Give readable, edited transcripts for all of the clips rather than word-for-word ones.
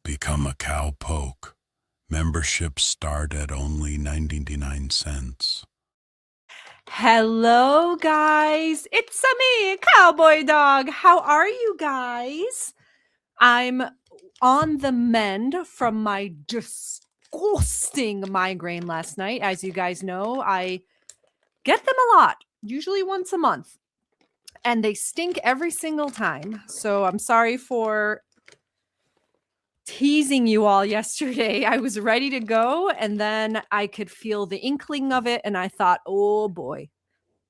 Become a cowpoke. Memberships start at only 99 cents. Hello, guys. It's me, Cowboy Dog. How are you guys? I'm on the mend from my disgusting migraine last night. As you guys know, I get them a lot, usually once a month, and they stink every single time. So I'm sorry for teasing you all yesterday. I was ready to go, and then I could feel the inkling of it, and I thought, oh boy,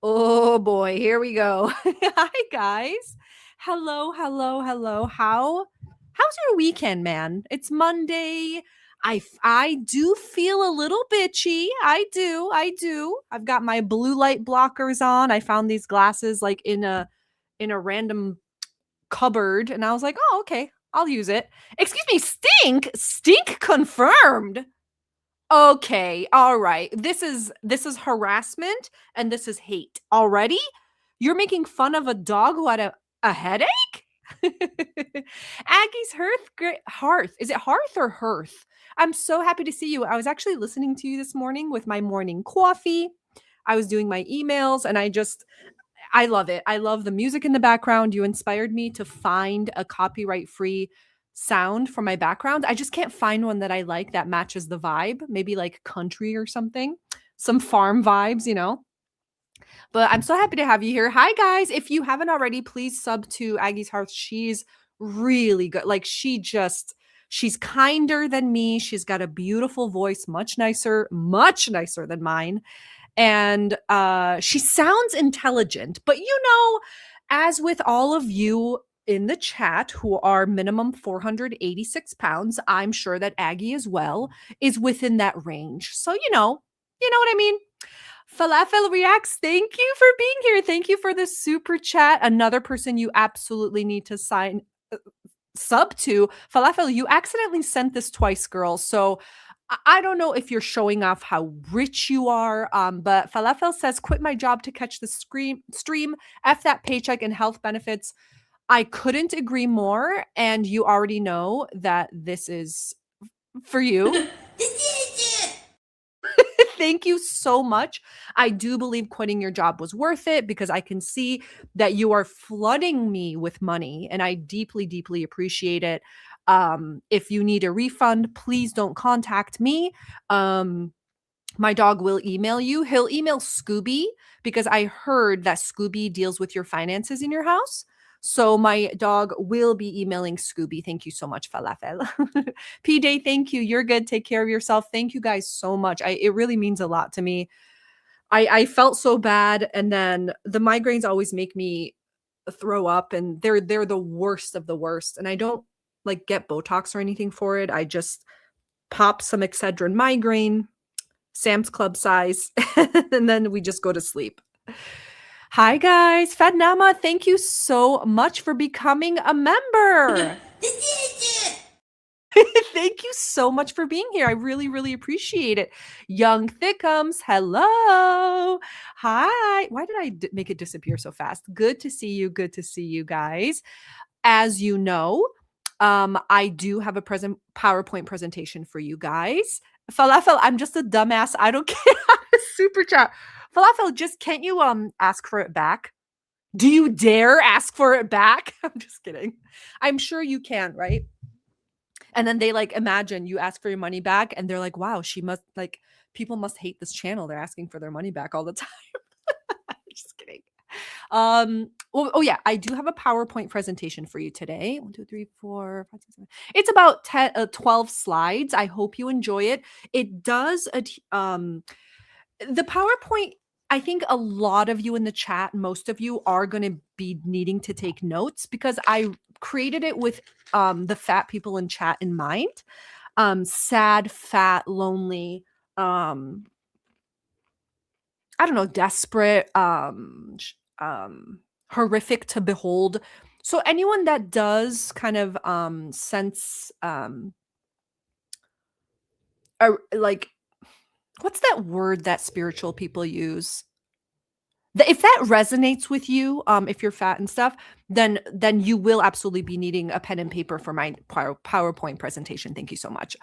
here we go. Hi, guys. Hello. How's your weekend, man? It's Monday. I do feel a little bitchy. I do. I've got my blue light blockers on. I found these glasses like in a random cupboard, and I was like, oh, okay, I'll use it. Excuse me, stink confirmed. Okay, all right. This is harassment and this is hate. Already? You're making fun of a dog who had a headache? Aggie's hearth. Is it hearth or hearth? I'm so happy to see you. I was actually listening to you this morning with my morning coffee. I was doing my emails and I love it. I love the music in the background. You inspired me to find a copyright-free sound for my background. I just can't find one that I like that matches the vibe. Maybe like country or something. Some farm vibes, you know. But I'm so happy to have you here. Hi, guys. If you haven't already, please sub to Aggie's Hearth. She's really good. Like, she's kinder than me. She's got a beautiful voice, much nicer than mine. And she sounds intelligent. But, you know, as with all of you in the chat who are minimum 486 pounds, I'm sure that Aggie as well is within that range. So, you know what I mean? Falafel Reacts, thank you for being here. Thank you for the super chat. Another person you absolutely need to sub to. Falafel, you accidentally sent this twice, girl. So I don't know if you're showing off how rich you are, but Falafel says, quit my job to catch the stream. F that paycheck and health benefits. I couldn't agree more. And you already know that this is for you. Thank you so much. I do believe quitting your job was worth it because I can see that you are flooding me with money and I deeply, deeply appreciate it. If you need a refund, please don't contact me. My dog will email you. He'll email Scooby because I heard that Scooby deals with your finances in your house. So my dog will be emailing Scooby. Thank you so much, Falafel. P-Day, thank you. You're good. Take care of yourself. Thank you guys so much. It really means a lot to me. I felt so bad, and then the migraines always make me throw up, and they're the worst of the worst. And I don't like get Botox or anything for it. I just pop some Excedrin migraine, Sam's Club size, and then we just go to sleep. Hi guys, Fadnama, thank you so much for becoming a member. Thank you so much for being here. I really, really appreciate it. Young Thickums, hello. Hi. Why did I make it disappear so fast? Good to see you. Good to see you guys. As you know, I do have a PowerPoint presentation for you guys. Falafel, I'm just a dumbass. I don't care. Super chat. Falafel, just can't you ask for it back? Do you dare ask for it back? I'm just kidding. I'm sure you can, right? And then they like imagine you ask for your money back and they're like, wow, she must like people must hate this channel. They're asking for their money back all the time. Just kidding. Oh yeah, I do have a PowerPoint presentation for you today. 1, 2, 3, 4, 5, 6, 7. It's about 12 slides. I hope you enjoy it. It does the PowerPoint, I think a lot of you in the chat, most of you are going to be needing to take notes because I created it with the fat people in chat in mind. Sad, fat, lonely, I don't know, desperate, horrific to behold. So anyone that does kind of sense like, what's that word that spiritual people use? If that resonates with you, if you're fat and stuff, then you will absolutely be needing a pen and paper for my PowerPoint presentation. Thank you so much.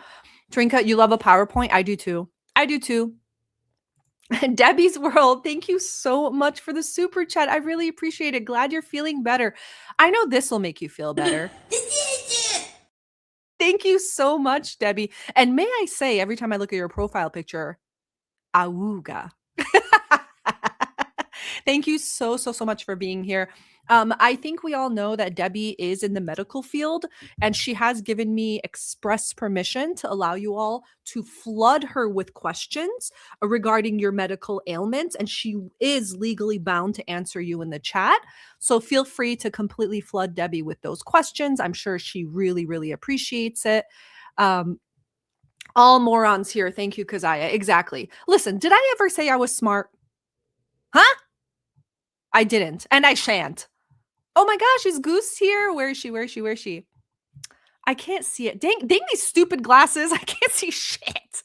Trinka, you love a PowerPoint? I do too. I do too. Debbie's World, thank you so much for the super chat. I really appreciate it. Glad you're feeling better. I know this will make you feel better. Thank you so much, Debbie. And may I say, every time I look at your profile picture, Awooga. Thank you so much for being here. I think we all know that Debbie is in the medical field, and she has given me express permission to allow you all to flood her with questions regarding your medical ailments, and she is legally bound to answer you in the chat. So feel free to completely flood Debbie with those questions. I'm sure she really, really appreciates it. All morons here. Thank you, Kazaya. Exactly. Listen, did I ever say I was smart? Huh? I didn't, and I shan't. Oh my gosh, is Goose here? Where is she? Where is she? Where is she? I can't see it. Dang these stupid glasses. I can't see shit.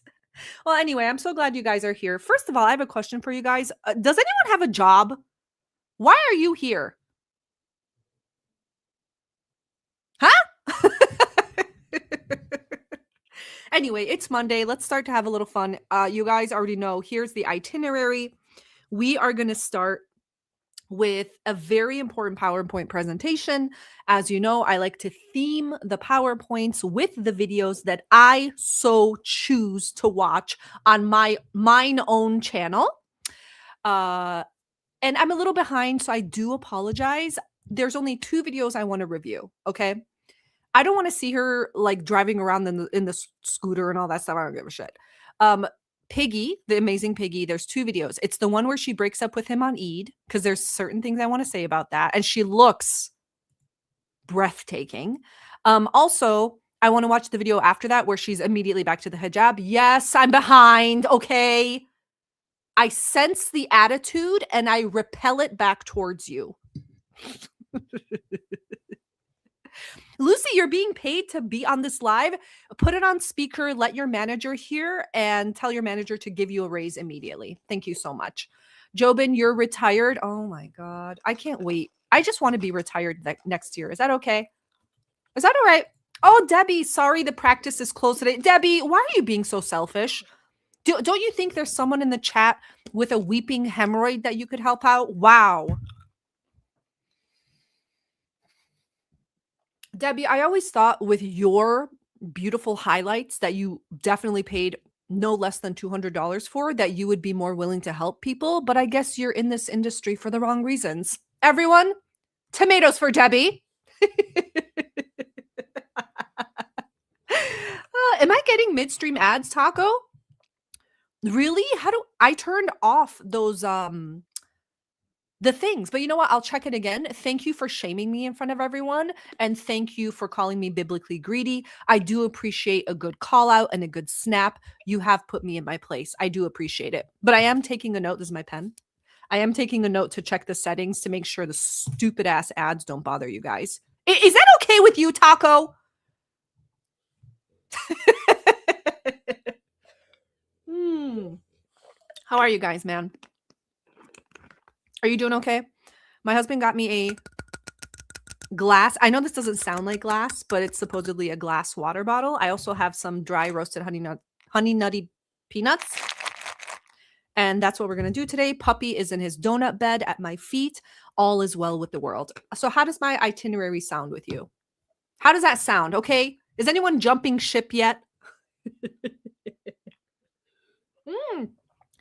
Well, anyway, I'm so glad you guys are here. First of all, I have a question for you guys. Does anyone have a job? Why are you here? Huh? Anyway, it's Monday. Let's start to have a little fun. You guys already know, here's the itinerary. We are going to start with a very important PowerPoint presentation. As you know, I like to theme the PowerPoints with the videos that I so choose to watch on mine own channel. And I'm a little behind, so I do apologize. There's only 2 videos I want to review, okay? I don't want to see her like driving around in the scooter and all that stuff. I don't give a shit. Piggy, the amazing Piggy, there's 2 videos. It's the one where she breaks up with him on Eid, because there's certain things I want to say about that. And she looks breathtaking. Also, I want to watch the video after that where she's immediately back to the hijab. Yes, I'm behind. Okay. I sense the attitude and I repel it back towards you. Lucy, you're being paid to be on this live. Put it on speaker, let your manager hear, and tell your manager to give you a raise immediately. Thank you so much. Jobin, you're retired. Oh my God. I can't wait. I just want to be retired next year. Is that okay? Is that all right? Oh, Debbie, sorry the practice is closed today. Debbie, why are you being so selfish? Don't you think there's someone in the chat with a weeping hemorrhoid that you could help out? Wow. Debbie, I always thought with your beautiful highlights that you definitely paid no less than $200 for, that you would be more willing to help people. But I guess you're in this industry for the wrong reasons. Everyone, Tomatoes for Debbie. Am I getting midstream ads, Taco? Really? How do I turned off those the things, but you know what? I'll check it again. Thank you for shaming me in front of everyone, and thank you for calling me biblically greedy. I do appreciate a good call out and a good snap. You have put me in my place. I do appreciate it. But I am taking a note. This is my pen. I am taking a note to check the settings to make sure the stupid ass ads don't bother you guys. Is that okay with you, Taco? How are you guys, man? Are you doing okay? My husband got me a glass. I know this doesn't sound like glass, but it's supposedly a glass water bottle. I also have some dry roasted honey nutty peanuts. And that's what we're going to do today. Puppy is in his donut bed at my feet. All is well with the world. So how does my itinerary sound with you? How does that sound? Okay. Is anyone jumping ship yet?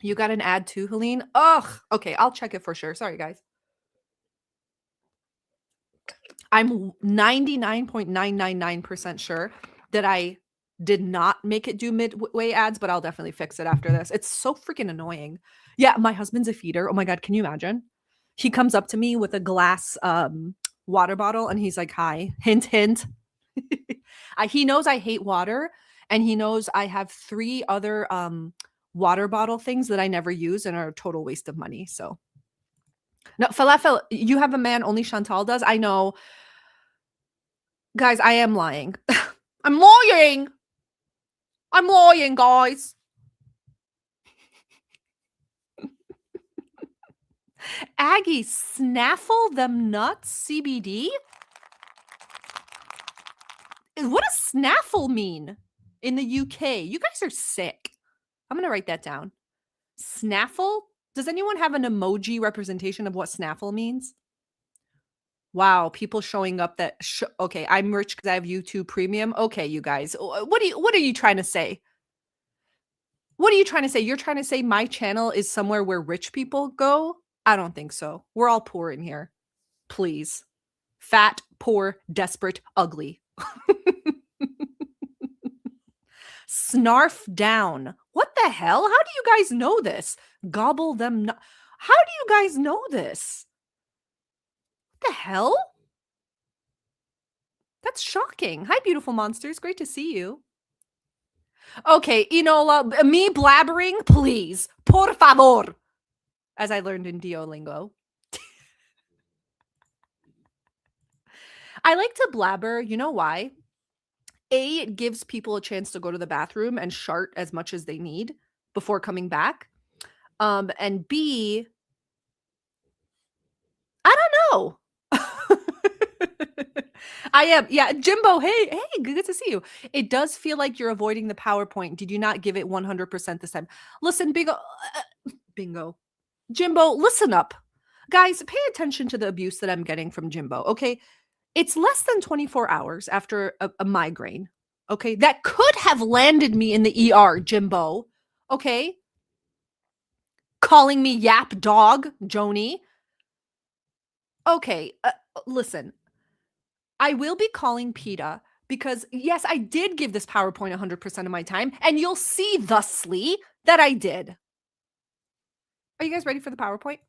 You got an ad too, Helene? Ugh. Okay, I'll check it for sure. Sorry, guys. I'm 99.999% sure that I did not make it do midway ads, but I'll definitely fix it after this. It's so freaking annoying. Yeah, my husband's a feeder. Oh my God, can you imagine? He comes up to me with a glass water bottle and he's like, hi, hint, hint. He knows I hate water, and he knows I have 3 other water bottle things that I never use and are a total waste of money. So no, falafel, you have a man, only Chantal does. I know. Guys, I am lying. I'm lying. I'm lying, guys. Aggie, snaffle them nuts, CBD? What does snaffle mean in the UK? You guys are sick. I'm going to write that down. Snaffle? Does anyone have an emoji representation of what snaffle means? Wow, people showing up that okay, I'm rich because I have YouTube Premium. Okay, you guys, what are you trying to say? What are you trying to say? You're trying to say my channel is somewhere where rich people go? I don't think so. We're all poor in here. Please. Fat, poor, desperate, ugly. Snarf down. What the hell? How do you guys know this? Gobble them. How do you guys know this? What the hell? That's shocking. Hi, beautiful monsters. Great to see you. Okay, Enola, me blabbering, please. Por favor. As I learned in Duolingo. I like to blabber. You know why? A, it gives people a chance to go to the bathroom and shart as much as they need before coming back. And B, I don't know. I am. Yeah, Jimbo, hey, good to see you. It does feel like you're avoiding the PowerPoint. Did you not give it 100% this time? Listen, Bingo. Jimbo, listen up. Guys, pay attention to the abuse that I'm getting from Jimbo, okay? It's less than 24 hours after a migraine, okay? That could have landed me in the ER, Jimbo, okay? Calling me yap dog, Joni. Okay, listen. I will be calling PETA because, yes, I did give this PowerPoint 100% of my time, and you'll see thusly that I did. Are you guys ready for the PowerPoint?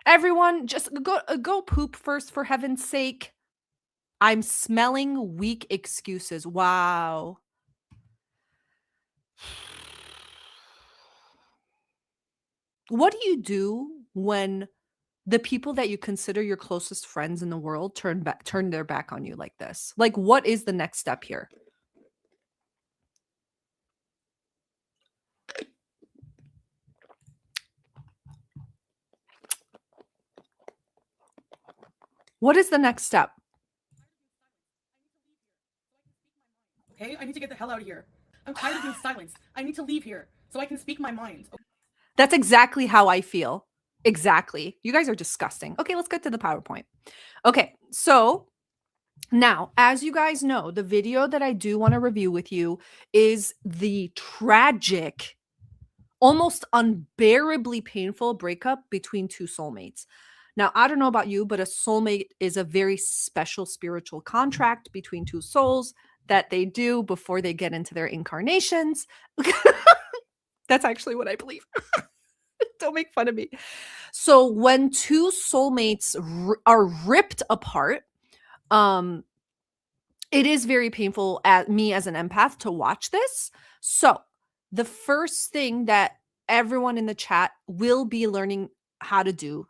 Everyone, just go poop first, for heaven's sake. I'm smelling weak excuses. Wow. What do you do when the people that you consider your closest friends in the world turn their back on you like this? Like, what is the next step here? What is the next step? Okay, I need to get the hell out of here. I'm tired of being silenced. I need to leave here so I can speak my mind. That's exactly how I feel. Exactly. You guys are disgusting. Okay, let's get to the PowerPoint. Okay, so now, as you guys know, the video that I do want to review with you is the tragic almost unbearably painful breakup between two soulmates. Now, I don't know about you, but a soulmate is a very special spiritual contract between two souls that they do before they get into their incarnations. That's actually what I believe. Don't make fun of me. So when two soulmates are ripped apart, it is very painful at me as an empath to watch this. So the first thing that everyone in the chat will be learning how to do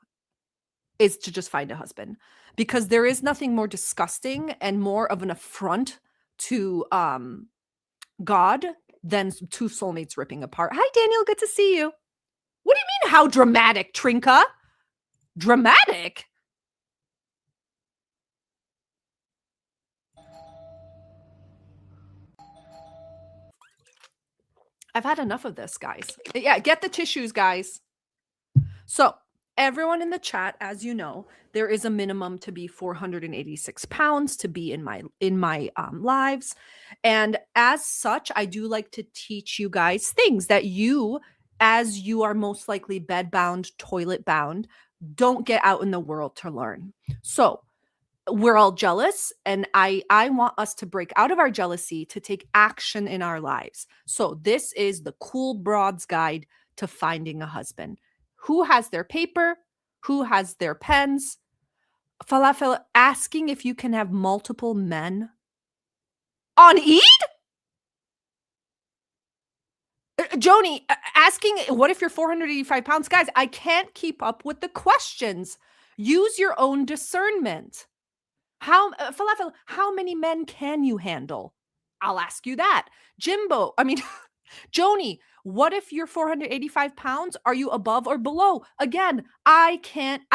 is to just find a husband, because there is nothing more disgusting and more of an affront to God than two soulmates ripping apart. Hi, Daniel. Good to see you. What do you mean, how dramatic, Trinka? Dramatic? I've had enough of this, guys. Yeah, get the tissues, guys. So everyone in the chat, as you know, there is a minimum to be 486 pounds to be in my lives. And as such, I do like to teach you guys things that you, as you are most likely bed bound, toilet bound, don't get out in the world to learn. So we're all jealous, and I want us to break out of our jealousy to take action in our lives. So this is the Cool Broad's Guide to Finding a Husband. Who has their paper? Who has their pens? Falafel asking if you can have multiple men on Eid? Joni asking, what if you're 485 pounds? Guys, I can't keep up with the questions. Use your own discernment. Falafel, how many men can you handle? I'll ask you that. Joni, what if you're 485 pounds? Are you above or below? Again, I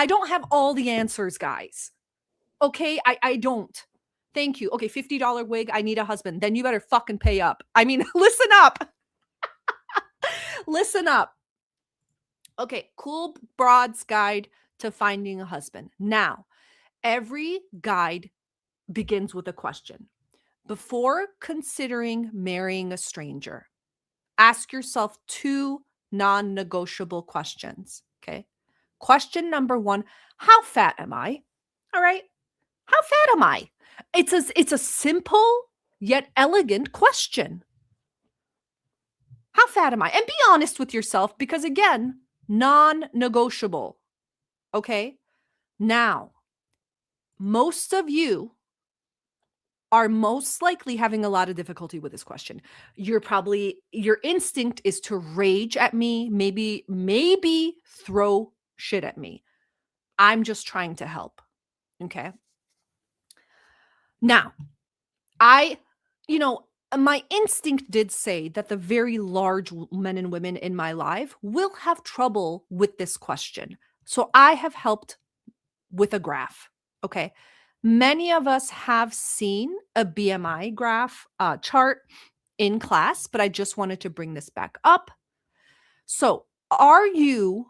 don't have all the answers, guys. Okay, I don't. Thank you. Okay, $50 wig. I need a husband. Then you better fucking pay up. Listen up. Listen up. Okay, Cool Broad's Guide to Finding a Husband. Now, every guide begins with a question. Before considering marrying a stranger, ask yourself two non-negotiable questions, okay? Question number 1, how fat am I? All right. How fat am I? It's a simple yet elegant question. How fat am I? And be honest with yourself, because again, non-negotiable. Okay? Now, most of you are most likely having a lot of difficulty with this question. Your instinct is to rage at me, maybe throw shit at me. I'm just trying to help. Okay? Now, my instinct did say that the very large men and women in my life will have trouble with this question. So I have helped with a graph. Okay. Many of us have seen a BMI graph chart in class, but I just wanted to bring this back up. So are you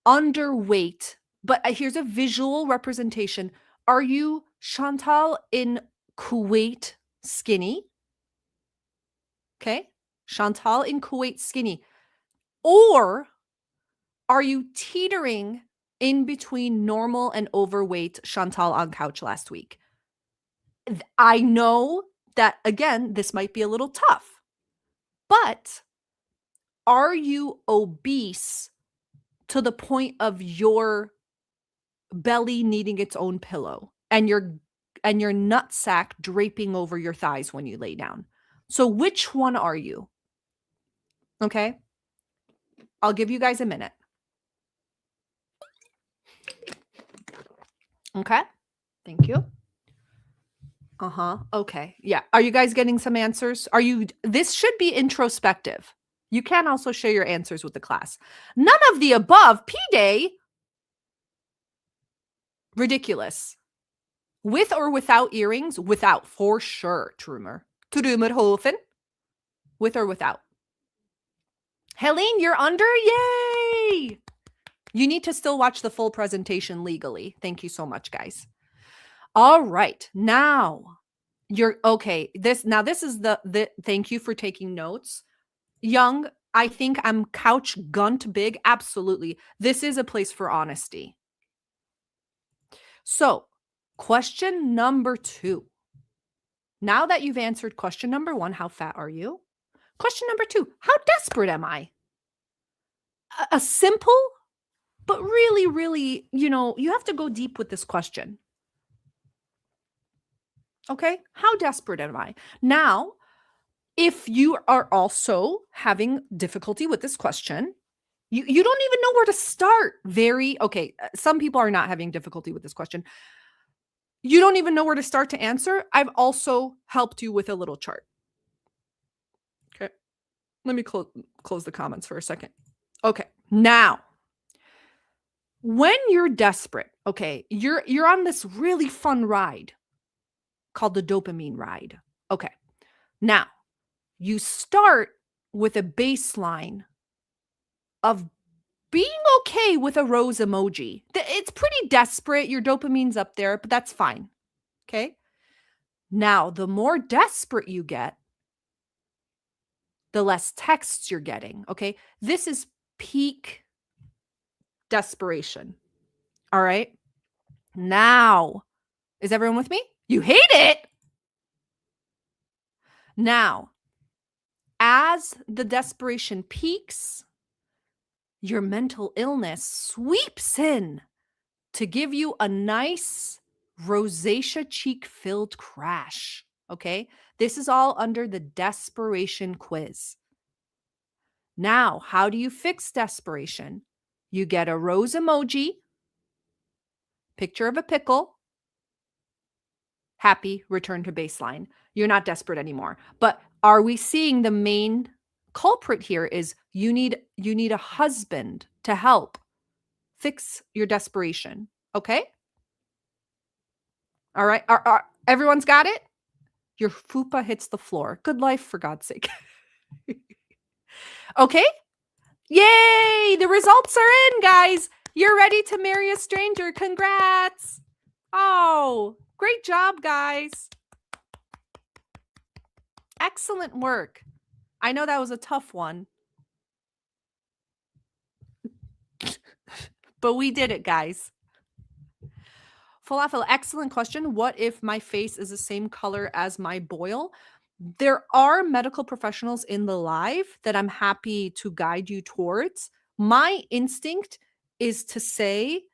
underweight? But here's a visual representation. Are you, Chantal, in Kuwait skinny? Okay. Chantal in Kuwait skinny. Or are you teetering in between normal and overweight Chantal on couch last week? I know that, again, this might be a little tough, but are you obese to the point of your belly needing its own pillow and your nutsack draping over your thighs when you lay down? So which one are you? Okay. I'll give you guys a minute. Okay. Thank you. Okay. Yeah. Are you guys getting some answers? This should be introspective. You can also share your answers with the class. None of the above. P-Day. Ridiculous. With or without earrings? Without, for sure, Trumerhofen. With or without? Helene, you're under? Yay! You need to still watch the full presentation legally. Thank you so much, guys. All right. Now, you're okay. This is the thank you for taking notes. Young, I think I'm couch gunt big. Absolutely. This is a place for honesty. So, question number 2. Now that you've answered question number 1, how fat are you? Question number 2, how desperate am I? A simple, but really, really, you have to go deep with this question. Okay? How desperate am I? Now, if you are also having difficulty with this question, you don't even know where to start. Some people are not having difficulty with this question. You don't even know where to start to answer. I've also helped you with a little chart. Okay. Let me close the comments for a second. Okay. Now, when you're desperate, okay, you're on this really fun ride called the dopamine ride. Okay. Now, you start with a baseline of being okay with a rose emoji. It's pretty desperate. Your dopamine's up there, but that's fine. Okay. Now, the more desperate you get, the less texts you're getting. Okay. This is peak desperation. All right. Now, is everyone with me? You hate it. Now, as the desperation peaks, your mental illness sweeps in to give you a nice rosacea cheek-filled crash, okay? This is all under the desperation quiz. Now, how do you fix desperation? You get a rose emoji, picture of a pickle, happy, return to baseline. You're not desperate anymore. But are we seeing the main culprit here is you need a husband to help fix your desperation. Okay? All right. Everyone's got it? Your fupa hits the floor. Good life, for God's sake. Okay? Yay! The results are in, guys. You're ready to marry a stranger. Congrats. Oh, great job, guys. Excellent work. I know that was a tough one. But we did it, guys. Falafel, excellent question. What if my face is the same color as my boil? There are medical professionals in the live that I'm happy to guide you towards. My instinct is to say,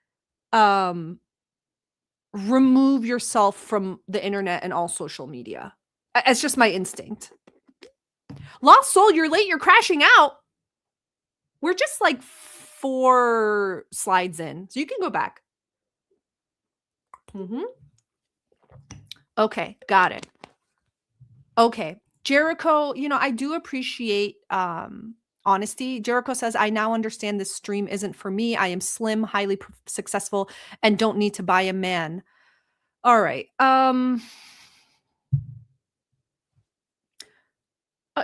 remove yourself from the internet and all social media. It's just my instinct. Lost Soul, you're late. You're crashing out. We're just like 4 slides in, so you can go back. Okay, got it. Okay, Jericho, I do appreciate honesty. Jericho says, I now understand this stream isn't for me. I am slim, highly successful, and don't need to buy a man. All right.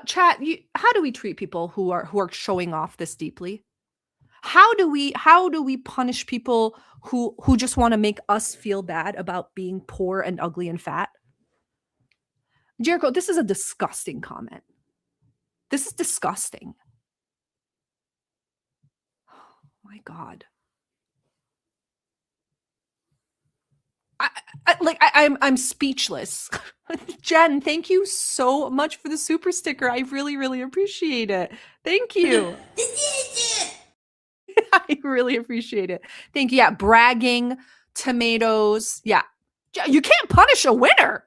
Chat, how do we treat people who are showing off this deeply? How do we punish people who just want to make us feel bad about being poor and ugly and fat? Jericho, this is a disgusting comment. This is disgusting. Oh my God. I'm speechless. Jen, thank you so much for the super sticker. I really, really appreciate it. Thank you. I really appreciate it. Thank you. Yeah, bragging, tomatoes. Yeah. You can't punish a winner.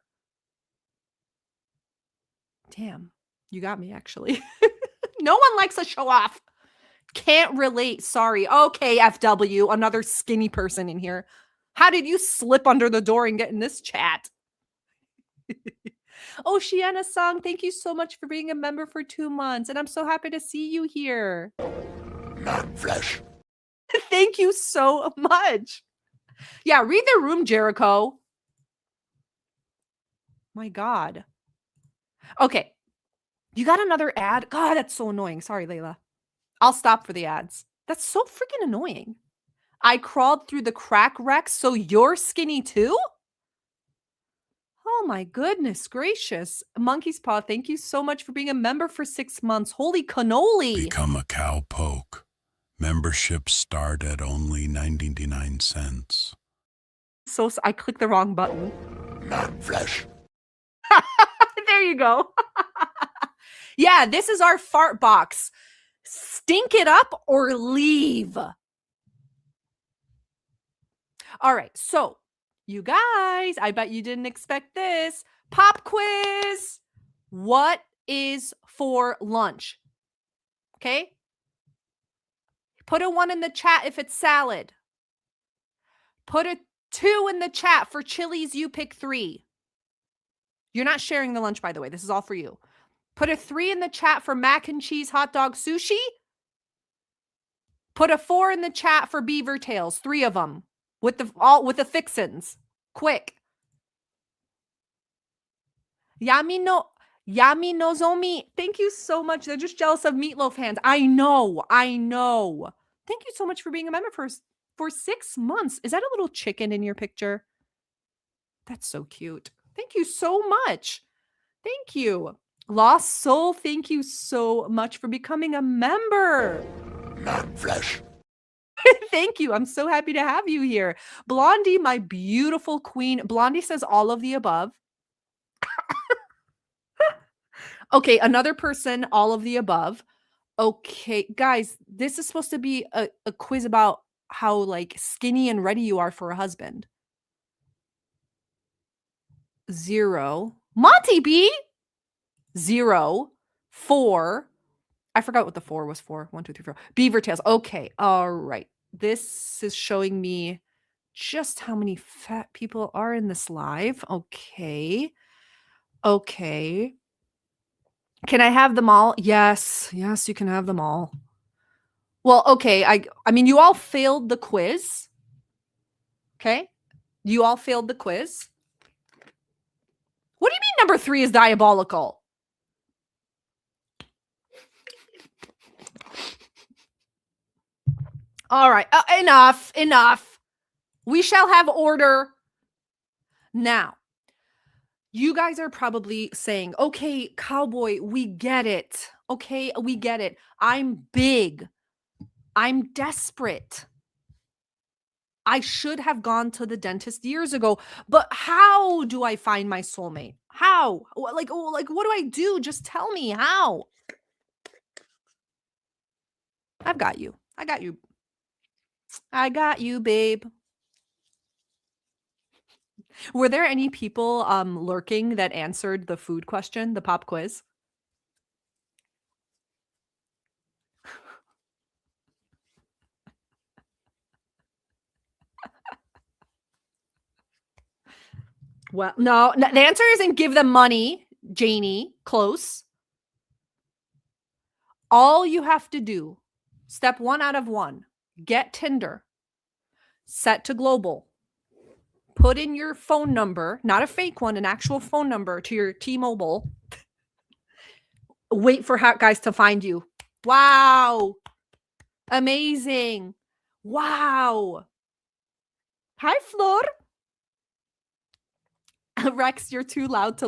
Damn, you got me, actually. No one likes a show off. Can't relate. Sorry. Okay, FW, another skinny person in here. How did you slip under the door and get in this chat? Oceana Song, thank you so much for being a member for 2 months. And I'm so happy to see you here. Not flesh. Thank you so much. Yeah, read the room, Jericho. My God. Okay. You got another ad? God, that's so annoying. Sorry, Layla. I'll stop for the ads. That's so freaking annoying. I crawled through the crack wreck, so you're skinny too? Oh my goodness gracious. Monkey's Paw, thank you so much for being a member for 6 months. Holy cannoli. Become a cowpoke. Memberships start at only 99 cents. So I clicked the wrong button. Not flesh. There you go. Yeah, this is our fart box. Stink it up or leave. All right, so you guys, I bet you didn't expect this. Pop quiz. What is for lunch? Okay. Put a 1 in the chat if it's salad. Put a 2 in the chat for Chili's. You pick 3. You're not sharing the lunch, by the way. This is all for you. Put a 3 in the chat for mac and cheese hot dog sushi. Put a 4 in the chat for beaver tails. 3 of them with the fixins. Quick. Yami Nozomi. Thank you so much. They're just jealous of meatloaf hands. I know. Thank you so much for being a member for 6 months. Is that a little chicken in your picture? That's so cute. Thank you so much. Thank you. Lost Soul, thank you so much for becoming a member. Not flesh. Thank you. I'm so happy to have you here. Blondie, my beautiful queen. Blondie says all of the above. Okay, another person, all of the above. Okay, guys, this is supposed to be a quiz about how like skinny and ready you are for a husband. 0. Monty B. 0. 4. I forgot what the 4 was for. 1, 2, 3, 4. Beaver tails. Okay. All right. This is showing me just how many fat people are in this live. Okay. Okay. Can I have them all? Yes. Yes, you can have them all. Well, okay. I mean, you all failed the quiz. Okay. You all failed the quiz. What do you mean number 3 is diabolical? All right. Enough. We shall have order. Now, you guys are probably saying, okay, Cowboy, we get it. Okay, we get it. I'm big. I'm desperate. I should have gone to the dentist years ago, but how do I find my soulmate? How? Like, what do I do? Just tell me how. I've got you. I got you, babe. Were there any people lurking that answered the food question, the pop quiz? Well, no, the answer isn't give them money, Janie. Close. All you have to do, step 1 out of 1, get Tinder, set to global, put in your phone number, not a fake one, an actual phone number to your T-Mobile. Wait for hot guys to find you. Wow. Amazing. Wow. Hi, Flor. Rex, you're too loud to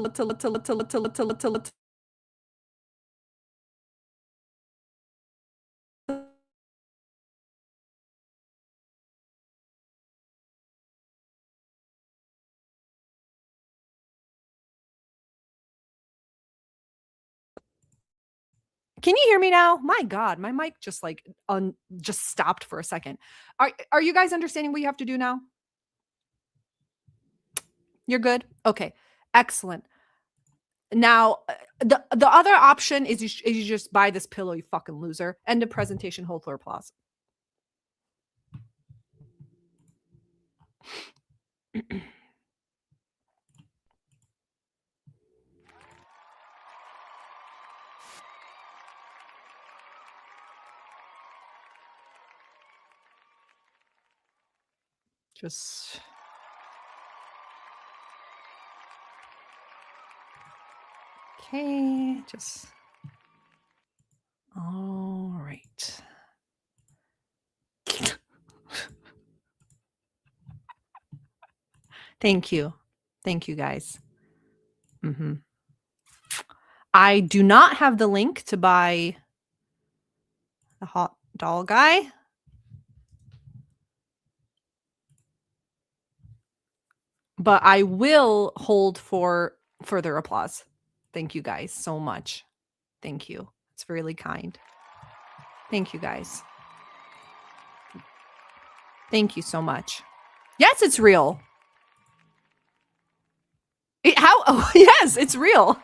Can you hear me now? My God, my mic just like just stopped for a second. Are you guys understanding what you have to do now? You're good? Okay. Excellent. Now, the other option is you just buy this pillow, you fucking loser. End of presentation, hold for applause. Just okay, just all right. Thank you. Thank you, guys. Mm-hmm. I do not have the link to buy the hot doll guy. But I will hold for further applause. Thank you guys so much. Thank you. It's really kind. Thank you guys. Thank you so much. Yes, it's real. Oh, yes, it's real.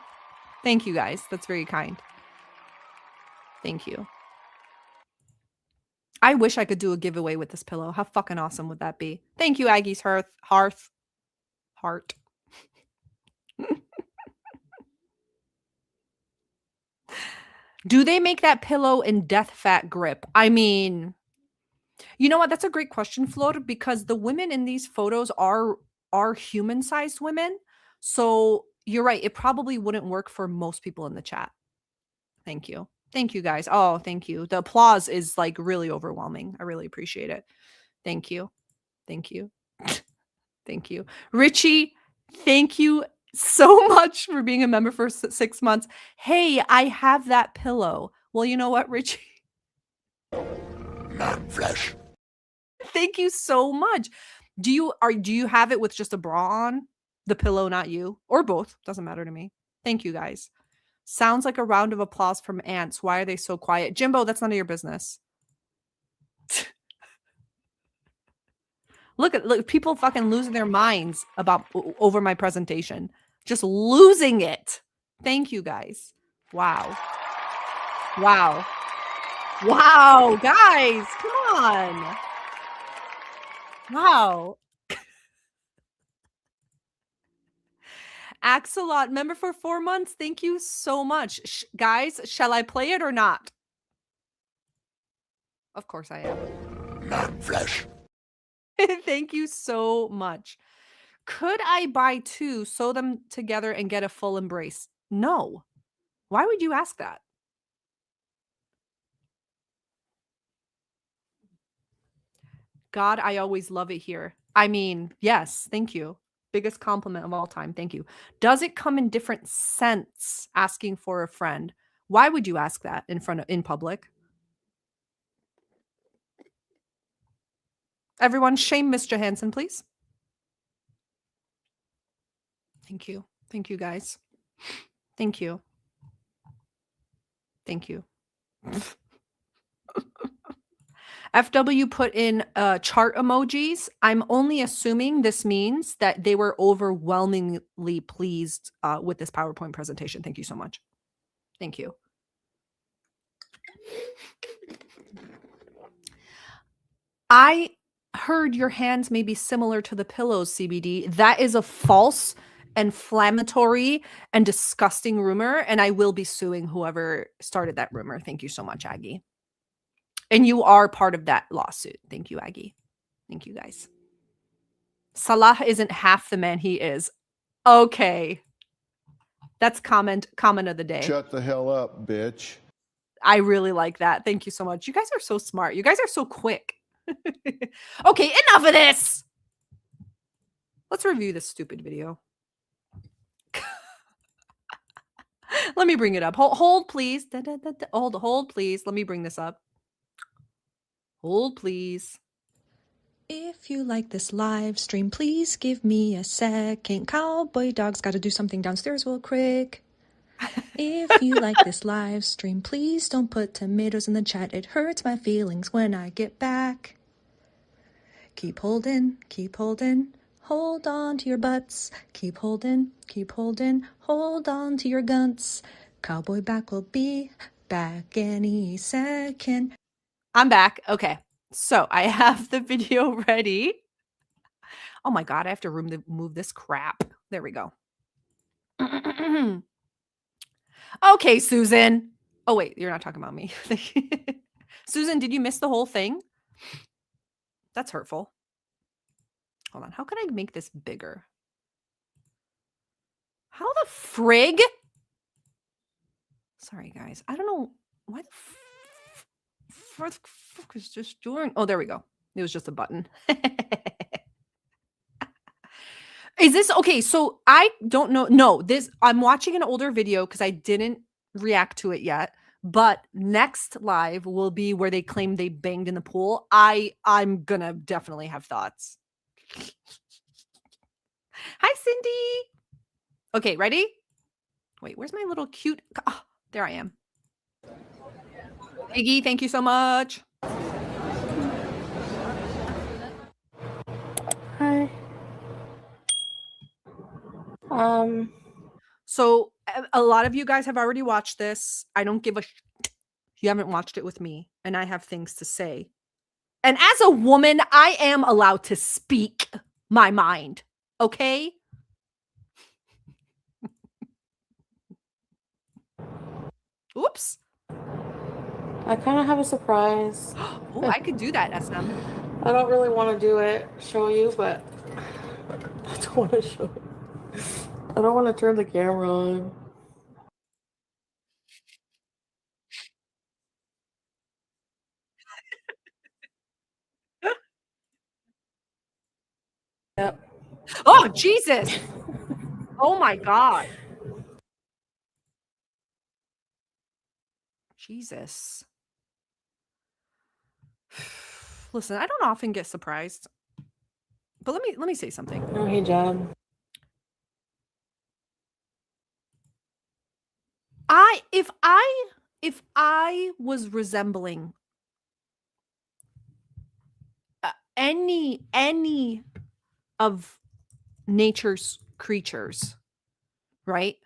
Thank you guys. That's very kind. Thank you. I wish I could do a giveaway with this pillow. How fucking awesome would that be? Thank you, Aggie's Heart. Do they make that pillow in death fat grip? I mean, you know what? That's a great question, Flor, because the women in these photos are human-sized women. So you're right. It probably wouldn't work for most people in the chat. Thank you. Thank you, guys. Oh, thank you. The applause is like really overwhelming. I really appreciate it. Thank you. Thank you. Thank you. Richie, thank you so much for being a member for 6 months. Hey, I have that pillow. Well, you know what, Richie? Not flesh. Thank you so much. Do you have it with just a bra on? The pillow, not you, or both? Doesn't matter to me. Thank you, guys. Sounds like a round of applause from ants. Why are they so quiet? Jimbo, that's none of your business. Look, people fucking losing their minds over my presentation. Just losing it. Thank you, guys. Wow. Wow. Wow, guys, come on. Wow. Axelot, member for 4 months. Thank you so much. Guys, shall I play it or not? Of course I am. Not flesh. Thank you so much. Could I buy 2, sew them together, and get a full embrace? No. Why would you ask that? God, I always love it here. I mean, yes, thank you. Biggest compliment of all time. Thank you. Does it come in different scents? Asking for a friend. Why would you ask that in public? Everyone, shame Miss Johansson, please. Thank you. Thank you, guys. Thank you. Thank you. FW put in chart emojis. I'm only assuming this means that they were overwhelmingly pleased with this PowerPoint presentation. Thank you so much. Thank you. I heard your hands may be similar to the pillows, CBD. That is a false, inflammatory, and disgusting rumor, and I will be suing whoever started that rumor. Thank you so much, Aggie. And you are part of that lawsuit. Thank you, Aggie. Thank you, guys. Salah isn't half the man he is. Okay. That's comment of the day. Shut the hell up, bitch. I really like that. Thank you so much. You guys are so smart. You guys are so quick. Okay, enough of this. Let's review this stupid video. Let me bring it up. Hold please. Hold, please. Let me bring this up. Hold, please. If you like this live stream, please give me a second. Cowboy dog's got to do something downstairs real quick. If you like this live stream, please don't put tomatoes in the chat. It hurts my feelings when I get back. Keep holding, hold on to your butts. Keep holding, hold on to your guns. Cowboy back will be back any second. I'm back. Okay. So I have the video ready. Oh my God, I have to move this crap. There we go. Okay, Susan. Oh, wait, you're not talking about me. Susan, did you miss the whole thing? That's hurtful. Hold on. How can I make this bigger? How the frig? Sorry, guys. I don't know. Why the fuck is just doing? Oh, there we go. It was just a button. Is this okay? So I don't know. No, this I'm watching an older video because I didn't react to it yet. But next live will be where they claim they banged in the pool. I'm gonna definitely have thoughts. Hi, Cindy. Okay, ready? Wait, where's my little cute? Oh, there I am. Iggy, thank you so much. Hi. So a lot of you guys have already watched this. I don't give a you haven't watched it with me, and I have things to say. And as a woman, I am allowed to speak my mind. Okay? Oops. I kind of have a surprise. Oh, I could do that, SM. I don't really want to do it, show you, but I don't want to show it. I don't want to turn the camera on. Yep. Oh, Jesus. Oh my God. Jesus. Listen, I don't often get surprised. But let me say something. No hijab. If I was resembling any of nature's creatures, right?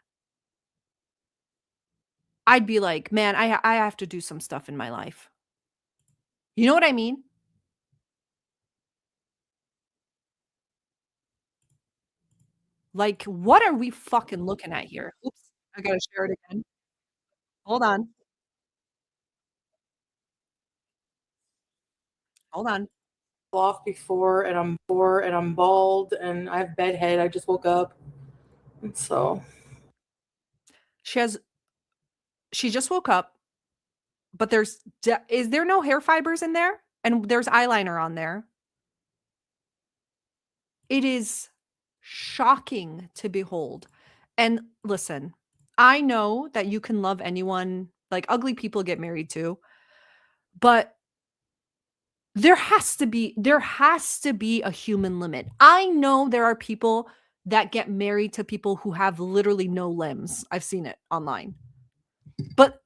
I'd be like, man, I have to do some stuff in my life. You know what I mean? Like, what are we fucking looking at here? Oops, I gotta share it again. Hold on. Hold on. Off before, and I'm bald, and I have bedhead. I just woke up, and so She just woke up, but is there no hair fibers in there? And there's eyeliner on there. It is shocking to behold. And listen, I know that you can love anyone, like ugly people get married too, but there has to be a human limit. I know there are people that get married to people who have literally no limbs. I've seen it online. But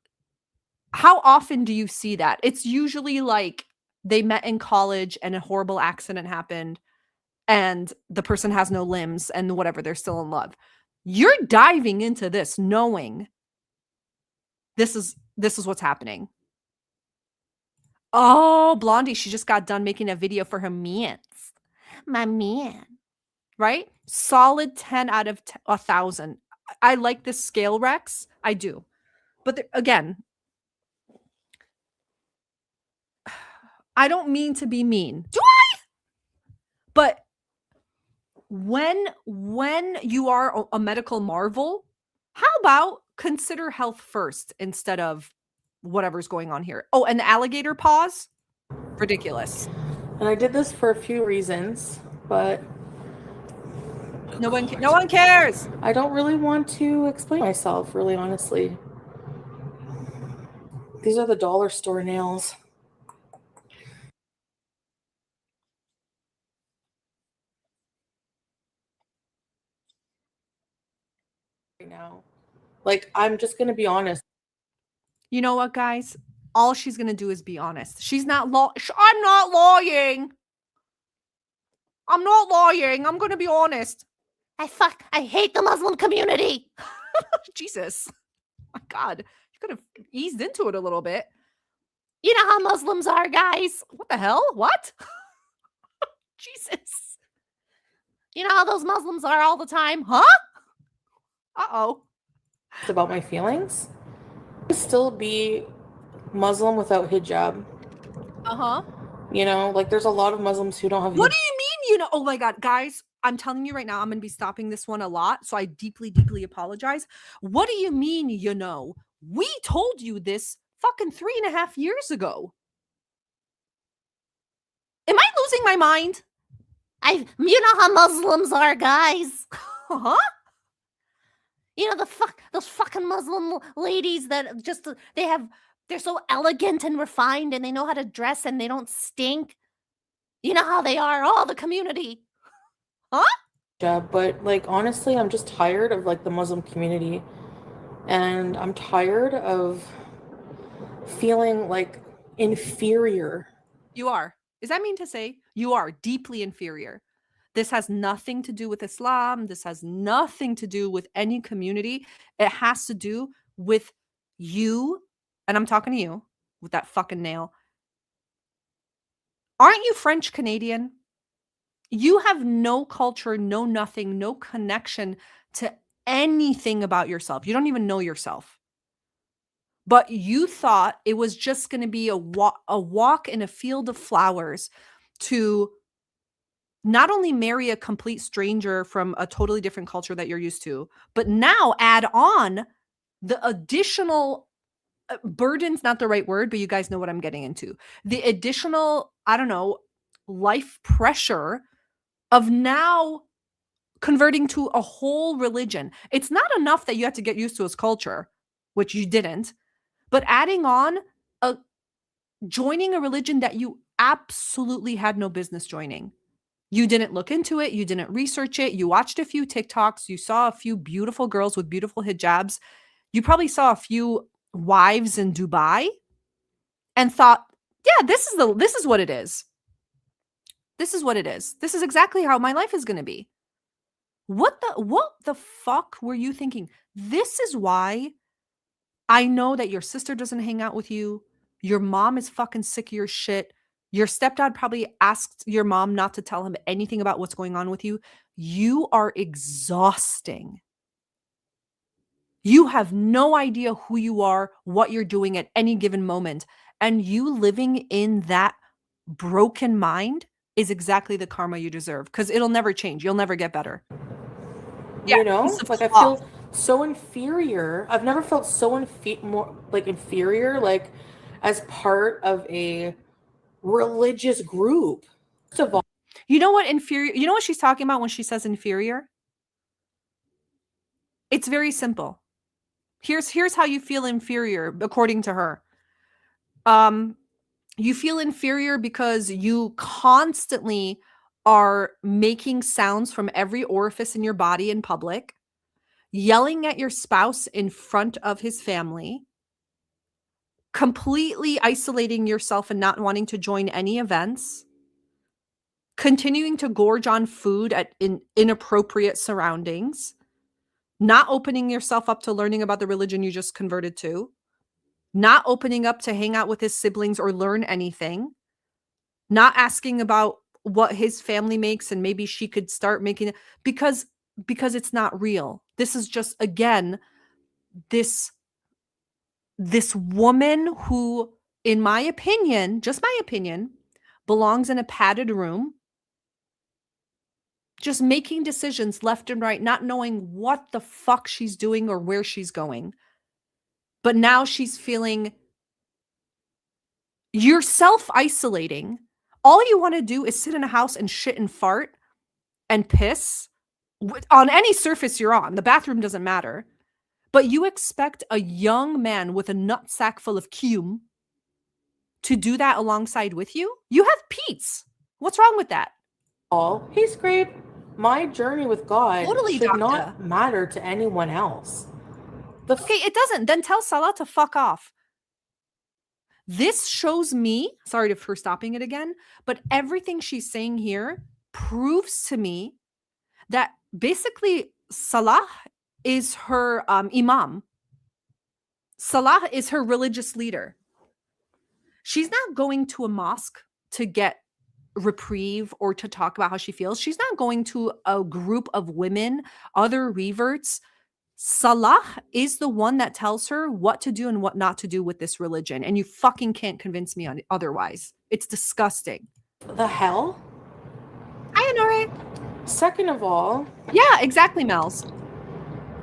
how often do you see that? It's usually like they met in college and a horrible accident happened and the person has no limbs and whatever, they're still in love. You're diving into this knowing this is what's happening. Oh, Blondie, she just got done making a video for her mans. My man. Right? Solid 10 out of 1,000. I like this scale, Rex. I do. But again, I don't mean to be mean. Do I? But when you are a medical marvel, how about consider health first instead of whatever's going on here? Oh, and the alligator paws? Ridiculous. And I did this for a few reasons, but no one cares. I don't really want to explain myself, really honestly. These are the dollar store nails. Right now. Like, I'm just going to be honest. You know what, guys? All she's going to do is be honest. She's not I'm not lying. I'm not lying. I'm going to be honest. I hate the Muslim community. Jesus. My God. You could have eased into it a little bit. You know how Muslims are, guys. What the hell? What? Jesus. You know how those Muslims are all the time? Huh? Uh-oh. It's about my feelings. I still be Muslim without hijab. Uh-huh. You know, like there's a lot of Muslims who don't have hijab. What do you mean, you know? Oh my God, guys, I'm telling you right now, I'm going to be stopping this one a lot. So I deeply, deeply apologize. What do you mean, you know? We told you this fucking 3.5 years ago. Am I losing my mind? You know how Muslims are, guys. Huh? You know those fucking Muslim ladies that just they're so elegant and refined and they know how to dress and they don't stink. You know how they are, all the community. Yeah, but like honestly, I'm just tired of like the Muslim community, and I'm tired of feeling like inferior. You are. Is that mean to say you are deeply inferior? This has nothing to do with Islam. This has nothing to do with any community. It has to do with you. And I'm talking to you with that fucking nail. Aren't you French Canadian? You have no culture, no nothing, no connection to anything about yourself. You don't even know yourself. But you thought it was just going to be a walk in a field of flowers to not only marry a complete stranger from a totally different culture that you're used to, but now add on the additional burden's not the right word, but you guys know what I'm getting into. The additional, I don't know, life pressure of now converting to a whole religion. It's not enough that you have to get used to his culture, which you didn't, but adding on joining a religion that you absolutely had no business joining. You didn't look into it. You didn't research it. You watched a few TikToks. You saw a few beautiful girls with beautiful hijabs. You probably saw a few wives in Dubai and thought, yeah, this is what it is. This is what it is. This is exactly how my life is going to be. What the fuck were you thinking? This is why I know that your sister doesn't hang out with you. Your mom is fucking sick of your shit. Your stepdad probably asked your mom not to tell him anything about what's going on with you. You are exhausting. You have no idea who you are, what you're doing at any given moment. And you living in that broken mind is exactly the karma you deserve because it'll never change. You'll never get better. You know, like I feel so inferior. I've never felt so more like inferior, like as part of a religious group. First of all, you know what inferior? You know what she's talking about when she says inferior? It's very simple. Here's how you feel inferior according to her. You feel inferior because you constantly are making sounds from every orifice in your body in public, yelling at your spouse in front of his family, completely isolating yourself and not wanting to join any events, continuing to gorge on food in inappropriate surroundings, not opening yourself up to learning about the religion you just converted to, not opening up to hang out with his siblings or learn anything, not asking about what his family makes and maybe she could start making it because it's not real. This is just, again, this woman who, in my opinion, just my opinion, belongs in a padded room, just making decisions left and right, not knowing what the fuck she's doing or where she's going. But now she's feeling you're self-isolating. All you want to do is sit in a house and shit and fart and piss on any surface you're on. The bathroom doesn't matter. But you expect a young man with a nutsack full of cum to do that alongside with you? You have Pete's. What's wrong with that? hey, Scrape, my journey with God Totally, should doctor. not matter to anyone else. Okay, it doesn't. Then tell Salah to fuck off. This shows me, sorry for stopping it again, but everything she's saying here proves to me that basically Salah is her imam. Salah is her religious leader. She's not going to a mosque to get reprieve or to talk about how she feels. She's not going to a group of women, other reverts. Salah is the one that tells her what to do and what not to do with this religion. And you fucking can't convince me otherwise. It's disgusting. The hell? I know, right? Second of all, Yeah, exactly, Mels.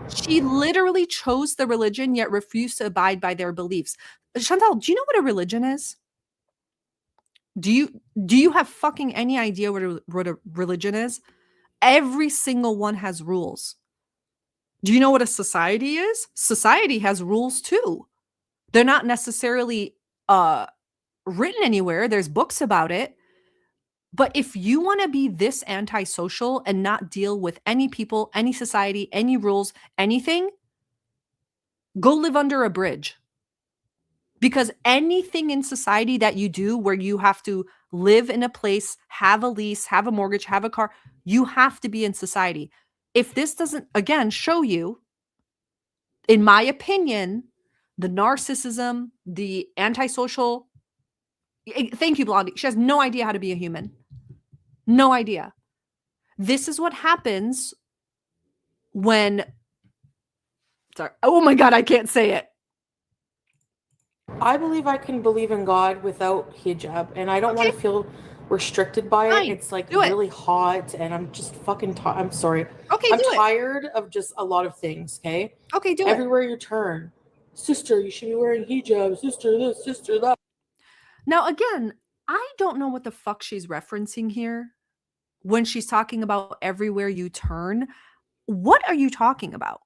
She literally chose the religion yet refused to abide by their beliefs. Chantal, do you know what a religion is? Do you have fucking any idea what a religion is? Every single one has rules. Do you know what a society is? Society has rules too. They're not necessarily written anywhere. There's books about it. But if you want to be this antisocial and not deal with any people, any society, any rules, anything, go live under a bridge. Because anything in society that you do where you have to live in a place, have a lease, have a mortgage, have a car, you have to be in society. If this doesn't, again, show you, in my opinion, the narcissism, the antisocial, thank you, Blondie. She has no idea how to be a human. No idea. This is what happens when, sorry, oh my God, I can't say it. I believe I can believe in God without hijab, and I don't want to feel restricted by Fine. it. It's like Do it. really hot, and I'm just fucking I'm sorry. Okay, I'm do it. tired of just a lot of things, okay? Okay, do it. Everywhere you turn. Sister, you should be wearing hijab. Sister this, sister that. Now, again, I don't know what the fuck she's referencing here when she's talking about everywhere you turn. What are you talking about?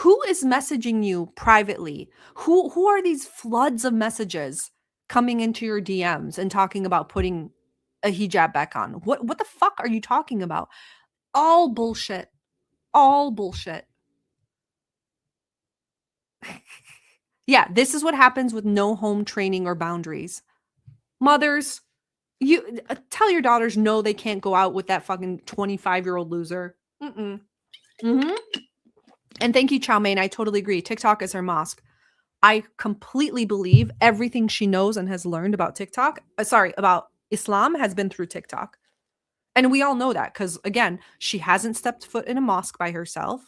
Who is messaging you privately? Who are these floods of messages coming into your DMs and talking about putting a hijab back on? What the fuck are you talking about? All bullshit. All bullshit. Yeah, this is what happens with no home training or boundaries. Mothers, you tell your daughters no, they can't go out with that fucking 25-year-old loser. And thank you, Chow Mein. I totally agree. TikTok is her mosque. I completely believe everything she knows and has learned about TikTok, about Islam has been through TikTok. And we all know that because, again, she hasn't stepped foot in a mosque by herself.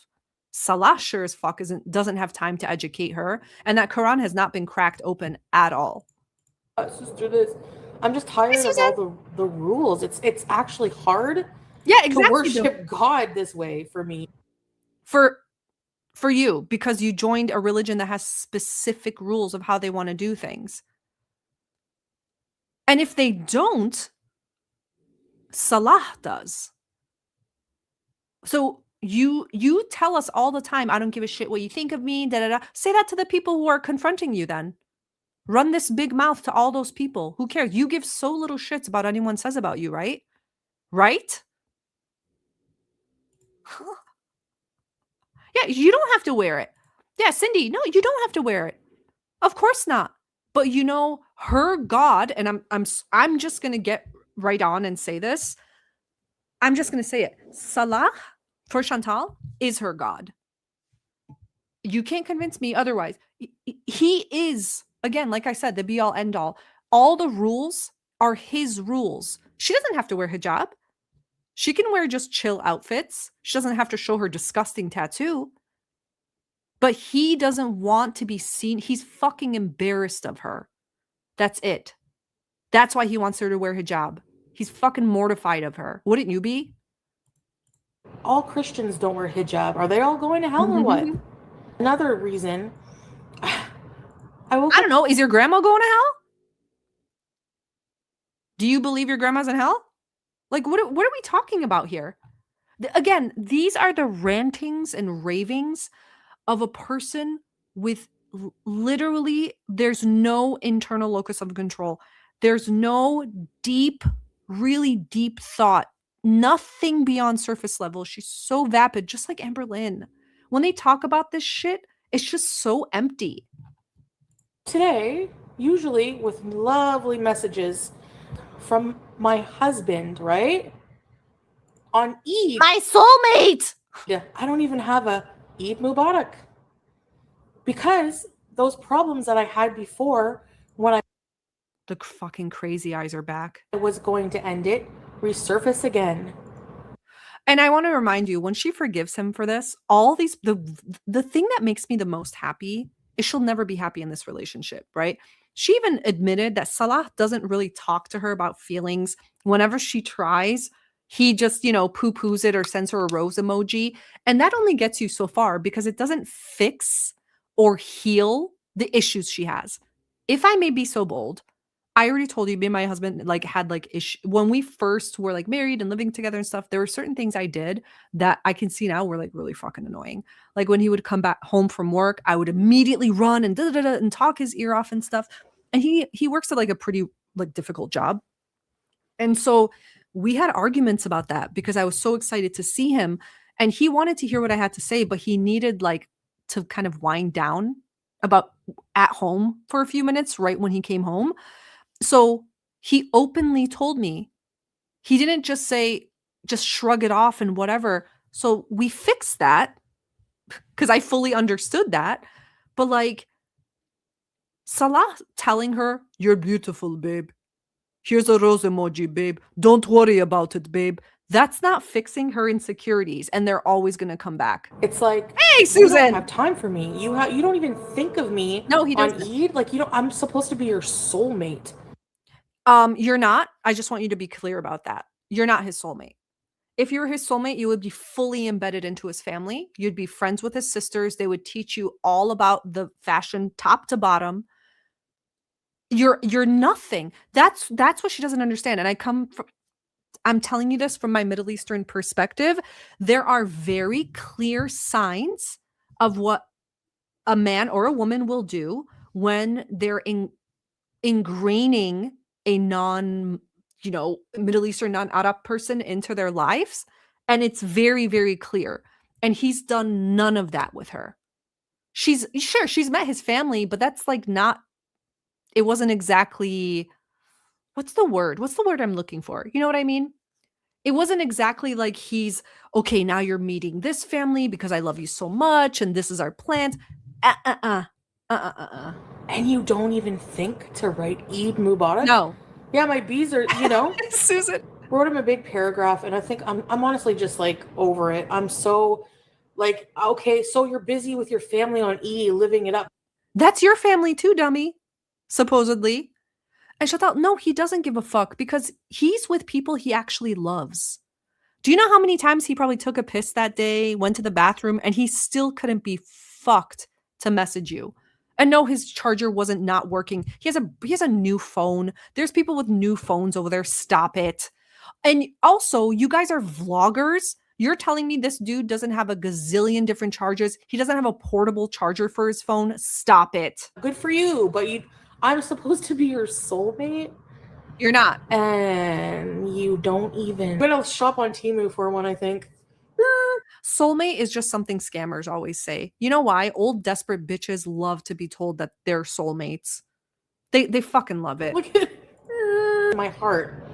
Salah sure as fuck doesn't have time to educate her. And that Quran has not been cracked open at all. Sister this. I'm just tired of all the rules. It's actually hard to worship God this way for me. For you, because you joined a religion that has specific rules of how they want to do things. And if they don't, Salah does. So you tell us all the time, I don't give a shit what you think of me, da da da. Say that to the people who are confronting you then. Run this big mouth to all those people. Who cares? You give so little shits about anyone says about you, right? Right? Yeah, you don't have to wear it. Yeah, Cindy, no, you don't have to wear it. Of course not. But you know, her God, and I'm just gonna get right on and say this. I'm just gonna say it. Salah for Chantal is her God. You can't convince me otherwise. He is, again, like I said, the be all end all. All the rules are his rules. She doesn't have to wear hijab. She can wear just chill outfits. She doesn't have to show her disgusting tattoo. But he doesn't want to be seen. He's fucking embarrassed of her. That's it. That's why he wants her to wear hijab. He's fucking mortified of her. Wouldn't you be? All Christians don't wear hijab. Are they all going to hell or what? Another reason. I don't know. Is your grandma going to hell? Do you believe your grandma's in hell? Like, what are we talking about here? Again, these are the rantings and ravings of a person with literally, there's no internal locus of control. There's no deep, really deep thought. Nothing beyond surface level. She's so vapid, just like Amber Lynn. When they talk about this shit, it's just so empty. Today, usually with lovely messages from my husband, right? On Eid. My soulmate! Yeah, I don't even have a Eid Mubarak. Because those problems that I had before when the fucking crazy eyes are back. I was going to end it, resurface again. And I want to remind you, when she forgives him for this, all these, the thing that makes me the most happy is she'll never be happy in this relationship, right? She even admitted that Salah doesn't really talk to her about feelings. Whenever she tries, he just, poo-poos it or sends her a rose emoji. And that only gets you so far because it doesn't fix or heal the issues she has. If I may be so bold, I already told you, me and my husband like had like when we first were like married and living together and stuff. There were certain things I did that I can see now were like really fucking annoying. Like when he would come back home from work, I would immediately run and and talk his ear off and stuff. And he works at like a pretty like difficult job. And so we had arguments about that because I was so excited to see him and he wanted to hear what I had to say, but he needed like to kind of wind down about at home for a few minutes right when he came home. So he openly told me, he didn't just say, just shrug it off and whatever. So we fixed that because I fully understood that. But like Salah telling her, you're beautiful, babe. Here's a rose emoji, babe. Don't worry about it, babe. That's not fixing her insecurities, and they're always going to come back. It's like, hey, Susan, you don't have time for me. You don't even think of me. No, he doesn't. On Eid. Like, I'm supposed to be your soulmate. You're not. I just want you to be clear about that. You're not his soulmate. If you were his soulmate, you would be fully embedded into his family. You'd be friends with his sisters. They would teach you all about the fashion top to bottom. You're nothing. That's what she doesn't understand. And I'm telling you this from my Middle Eastern perspective. There are very clear signs of what a man or a woman will do when they're ingraining a Middle Eastern non-Arab person into their lives. And it's very, very clear. And he's done none of that with her. She's met his family, but that's like it wasn't exactly, what's the word I'm looking for? You know what I mean? It wasn't exactly like he's, okay, now you're meeting this family because I love you so much and this is our plans. And you don't even think to write Eid Mubarak? No. Yeah, my bees are, Susan wrote him a big paragraph, and I think I'm honestly just like over it. I'm so like, okay, so you're busy with your family on Eid, living it up. That's your family too, dummy. Supposedly. And Chantal, no, he doesn't give a fuck because he's with people he actually loves. Do you know how many times he probably took a piss that day, went to the bathroom, and he still couldn't be fucked to message you? And no, his charger wasn't not working. He has a new phone. There's people with new phones over there. Stop it. And also, you guys are vloggers. You're telling me this dude doesn't have a gazillion different chargers. He doesn't have a portable charger for his phone. Stop it. Good for you, but I'm supposed to be your soulmate. You're not. And you don't even. I'm going to shop on Temu for one, I think. Soulmate is just something scammers always say. You know why? Old desperate bitches love to be told that they're soulmates. They fucking love it. Look at my heart.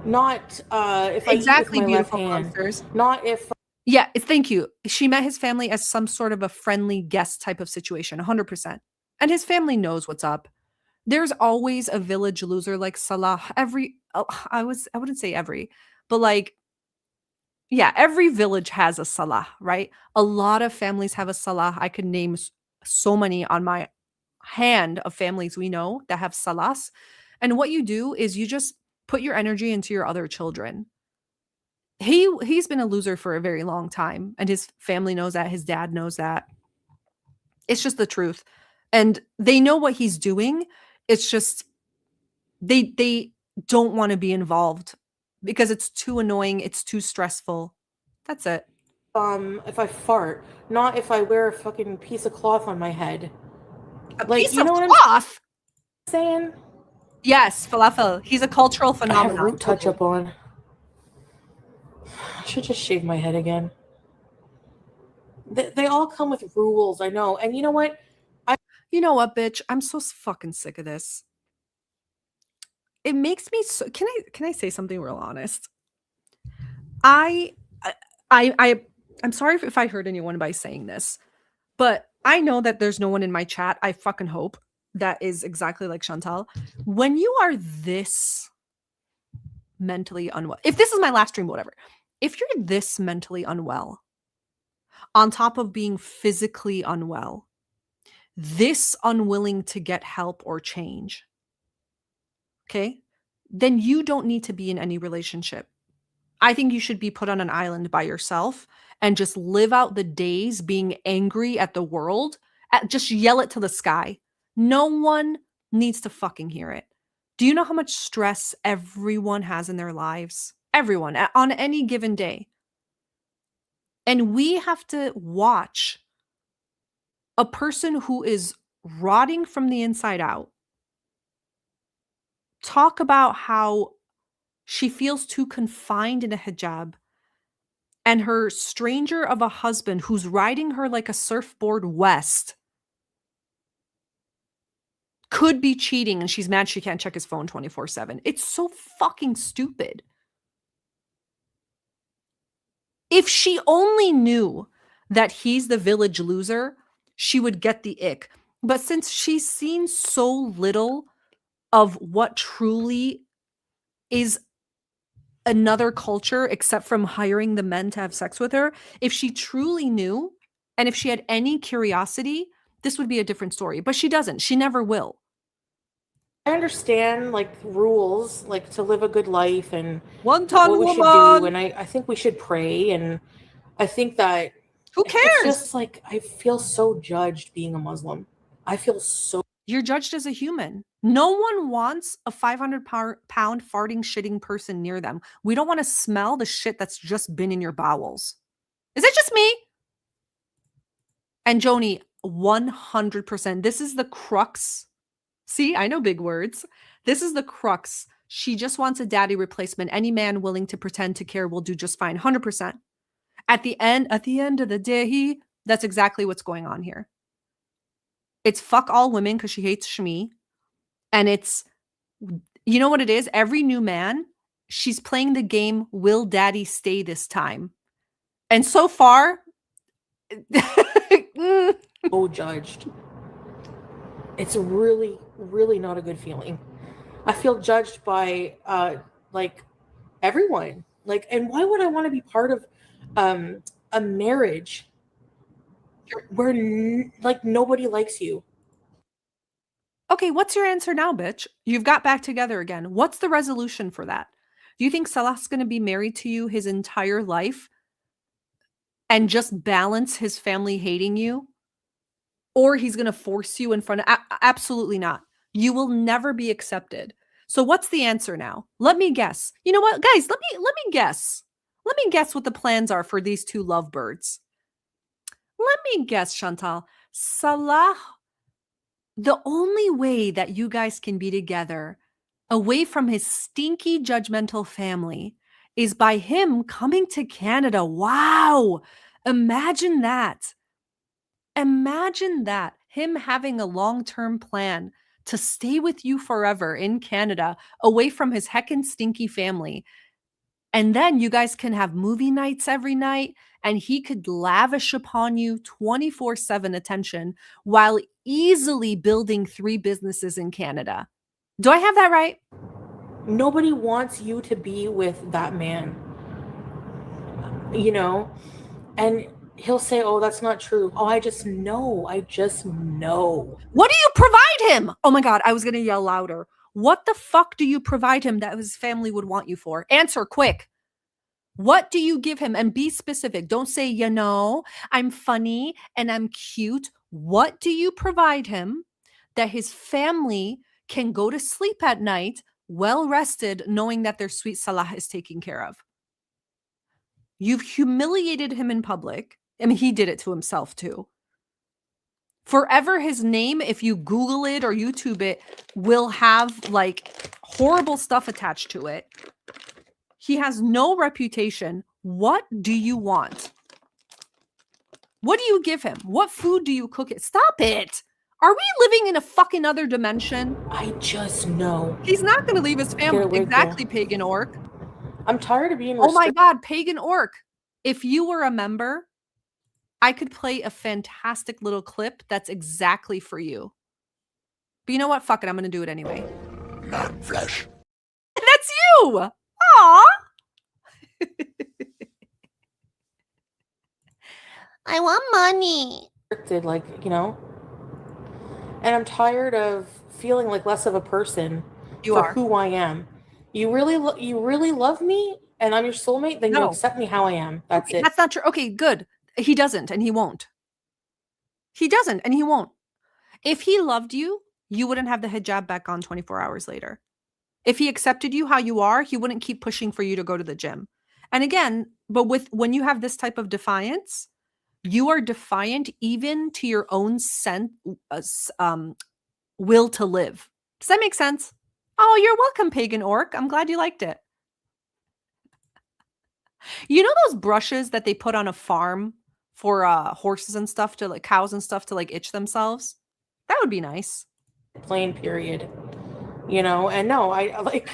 Not if I exactly eat with my left beautiful hand. monsters. Not if. Yeah, thank you. She met his family as some sort of a friendly guest type of situation, 100%. And his family knows what's up. There's always a village loser like Salah. I wouldn't say every, but like, yeah, every village has a Salah, right? A lot of families have a Salah. I could name so many on my hand of families we know that have Salahs. And what you do is you just put your energy into your other children. He's been a loser for a very long time, and his family knows that. His dad knows that. It's just the truth. And they know what he's doing. It's just they don't want to be involved because it's too annoying. It's too stressful. That's it. If I fart, not if I wear a fucking piece of cloth on my head. A piece of cloth? I'm saying? Yes, falafel. He's a cultural phenomenon. I have root touch up on. I should just shave my head again. They all come with rules, I know. And you know what? You know what, bitch? I'm so fucking sick of this. It makes me so. Can I say something real honest? I'm sorry if I hurt anyone by saying this, but I know that there's no one in my chat. I fucking hope that is exactly like Chantal. When you are this mentally unwell, if this is my last stream, whatever, if you're this mentally unwell, on top of being physically unwell, this unwilling to get help or change, okay, then you don't need to be in any relationship. I think you should be put on an island by yourself and just live out the days being angry at the world. Just yell it to the sky. No one needs to fucking hear it. Do you know how much stress everyone has in their lives? Everyone on any given day. And we have to watch a person who is rotting from the inside out talk about how she feels too confined in a hijab, and her stranger of a husband who's riding her like a surfboard west could be cheating, and she's mad she can't check his phone 24/7. It's so fucking stupid. If she only knew that he's the village loser, she would get the ick. But since she's seen so little of what truly is another culture, except from hiring the men to have sex with her, if she truly knew, and if she had any curiosity, this would be a different story. But she doesn't. She never will. I understand like rules, like to live a good life and One ton what we should woman. do, and I think we should pray, and I think that Who cares? It's just like I feel so judged being a Muslim. I feel so. You're judged as a human. No one wants a 500-pound farting, shitting person near them. We don't want to smell the shit that's just been in your bowels. Is it just me? And Joni, 100%. This is the crux. See, I know big words. This is the crux. She just wants a daddy replacement. Any man willing to pretend to care will do just fine. 100%. At the end of the day, that's exactly what's going on here. It's fuck all women because she hates Shmi. And it's, you know what it is? Every new man, she's playing the game, will daddy stay this time? And so far, so judged. It's really, really not a good feeling. I feel judged by like everyone. Like, and why would I want to be part of a marriage where like nobody likes you? Okay, what's your answer now, bitch? You've got back together again. What's the resolution for that? Do you think Salah's going to be married to you his entire life and just balance his family hating you? Or he's going to force you in front of... Absolutely not. You will never be accepted. So what's the answer now? Let me guess. You know what, guys? Let me guess. Let me guess what the plans are for these two lovebirds. Let me guess, Chantal. Salah, the only way that you guys can be together away from his stinky, judgmental family is by him coming to Canada. Wow. Imagine that. Imagine that. Him having a long-term plan to stay with you forever in Canada, away from his heckin' stinky family. And then you guys can have movie nights every night, and he could lavish upon you 24/7 attention while easily building 3 businesses in Canada. Do I have that right? Nobody wants you to be with that man. You know? And he'll say, oh, that's not true. Oh, I just know. I just know. What do you provide him? Oh my God, I was going to yell louder. What the fuck do you provide him that his family would want you for? Answer quick. What do you give him? And be specific. Don't say, you know, I'm funny and I'm cute. What do you provide him that his family can go to sleep at night well rested, knowing that their sweet Salah is taken care of? You've humiliated him in public. I mean, he did it to himself too. Forever his name, if you Google it or YouTube it, will have like horrible stuff attached to it. He has no reputation. What do you want? What do you give him? What food do you cook it? Stop it. Are we living in a fucking other dimension? I just know. He's not going to leave his family. Exactly, pagan orc. I'm tired of being Oh my God, pagan orc. If you were a member, I could play a fantastic little clip that's exactly for you. But you know what? Fuck it. I'm going to do it anyway. Not flesh. That's you. Aw. I want money. Like, you know? And I'm tired of feeling like less of a person for who I am. You really love me and I'm your soulmate, then you accept me how I am. That's it. That's not true. Okay, good. He doesn't and he won't. He doesn't and he won't. If he loved you, you wouldn't have the hijab back on 24 hours later. If he accepted you how you are, he wouldn't keep pushing for you to go to the gym. And again, but when you have this type of defiance, you are defiant even to your own will to live. Does that make sense? Oh, you're welcome, pagan orc. I'm glad you liked it. You know those brushes that they put on a farm for horses and stuff, to like cows and stuff, to like itch themselves? That would be nice. Plain period. And no, I like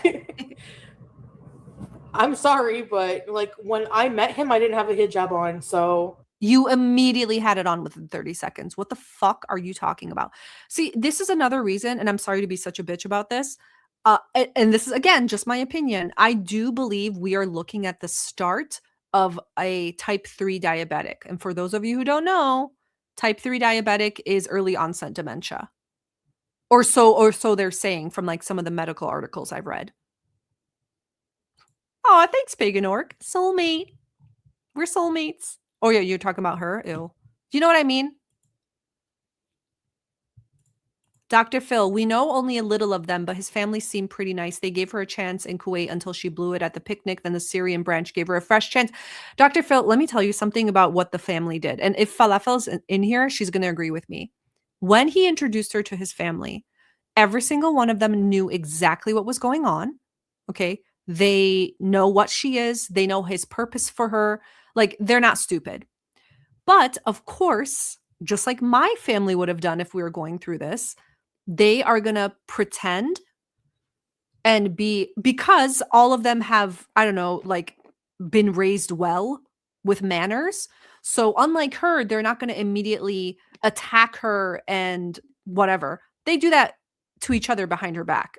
I'm sorry, but like when I met him, I didn't have a hijab on, so You immediately had it on within 30 seconds. What the fuck are you talking about? See, this is another reason, and I'm sorry to be such a bitch about this. And this is, again, just my opinion. I do believe we are looking at the start of a type 3 diabetic. And for those of you who don't know, type 3 diabetic is early onset dementia. Or so they're saying from like some of the medical articles I've read. Oh, thanks, Pagan Orc. Soulmate. We're soulmates. Oh, yeah, you're talking about her? Ew. Do you know what I mean? Dr. Phil, we know only a little of them, but his family seemed pretty nice. They gave her a chance in Kuwait until she blew it at the picnic. Then the Syrian branch gave her a fresh chance. Dr. Phil, let me tell you something about what the family did. And if Falafel's in here, she's going to agree with me. When he introduced her to his family, every single one of them knew exactly what was going on. Okay. They know what she is. They know his purpose for her. Like, they're not stupid. But of course, just like my family would have done if we were going through this, they are going to pretend and because all of them have, I don't know, like been raised well with manners. So unlike her, they're not going to immediately attack her and whatever. They do that to each other behind her back.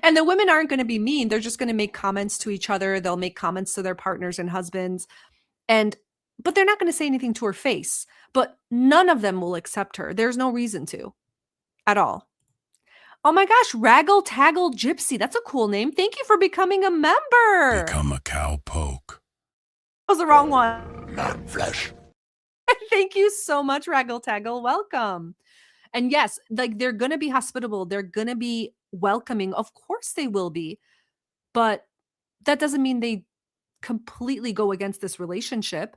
And the women aren't going to be mean. They're just going to make comments to each other. They'll make comments to their partners and husbands. But they're not going to say anything to her face. But none of them will accept her. There's no reason to at all. Oh my gosh, Raggle Taggle Gypsy. That's a cool name. Thank you for becoming a member. Become a cowpoke. That was the wrong one. Not flesh. Thank you so much, Raggle Taggle. Welcome. And yes, like they're going to be hospitable. They're going to be welcoming. Of course they will be. But that doesn't mean they completely go against this relationship.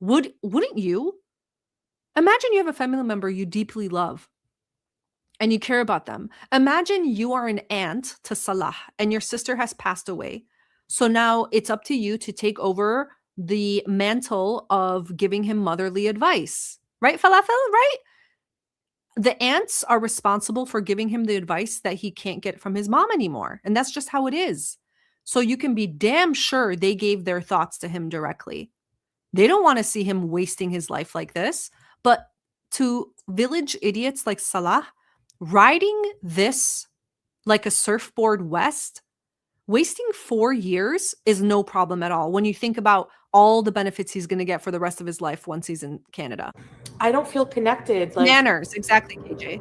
Wouldn't you? Imagine you have a family member you deeply love and you care about them. Imagine you are an aunt to Salah and your sister has passed away. So now it's up to you to take over the mantle of giving him motherly advice. Right, Falafel? Right? The aunts are responsible for giving him the advice that he can't get from his mom anymore. And that's just how it is. So you can be damn sure they gave their thoughts to him directly. They don't want to see him wasting his life like this. But to village idiots like Salah, riding this like a surfboard west, wasting 4 years is no problem at all when you think about all the benefits he's going to get for the rest of his life once he's in Canada. I don't feel connected. Like, manners, exactly, KJ.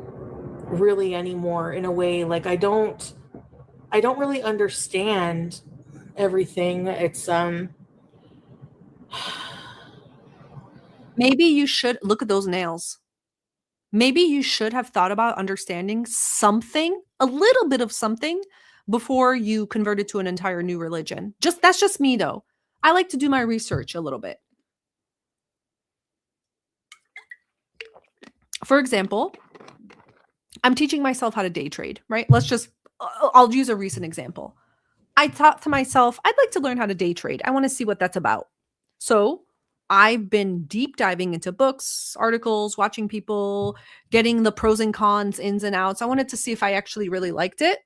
Really anymore in a way. Like I don't really understand everything. It's maybe you should look at those nails. Maybe you should have thought about understanding something, a little bit of something, before you converted to an entire new religion. That's just me though. I like to do my research a little bit. For example, I'm teaching myself how to day trade, right? I'll use a recent example. I thought to myself, I'd like to learn how to day trade. I want to see what that's about. So I've been deep diving into books, articles, watching people, getting the pros and cons, ins and outs. I wanted to see if I actually really liked it,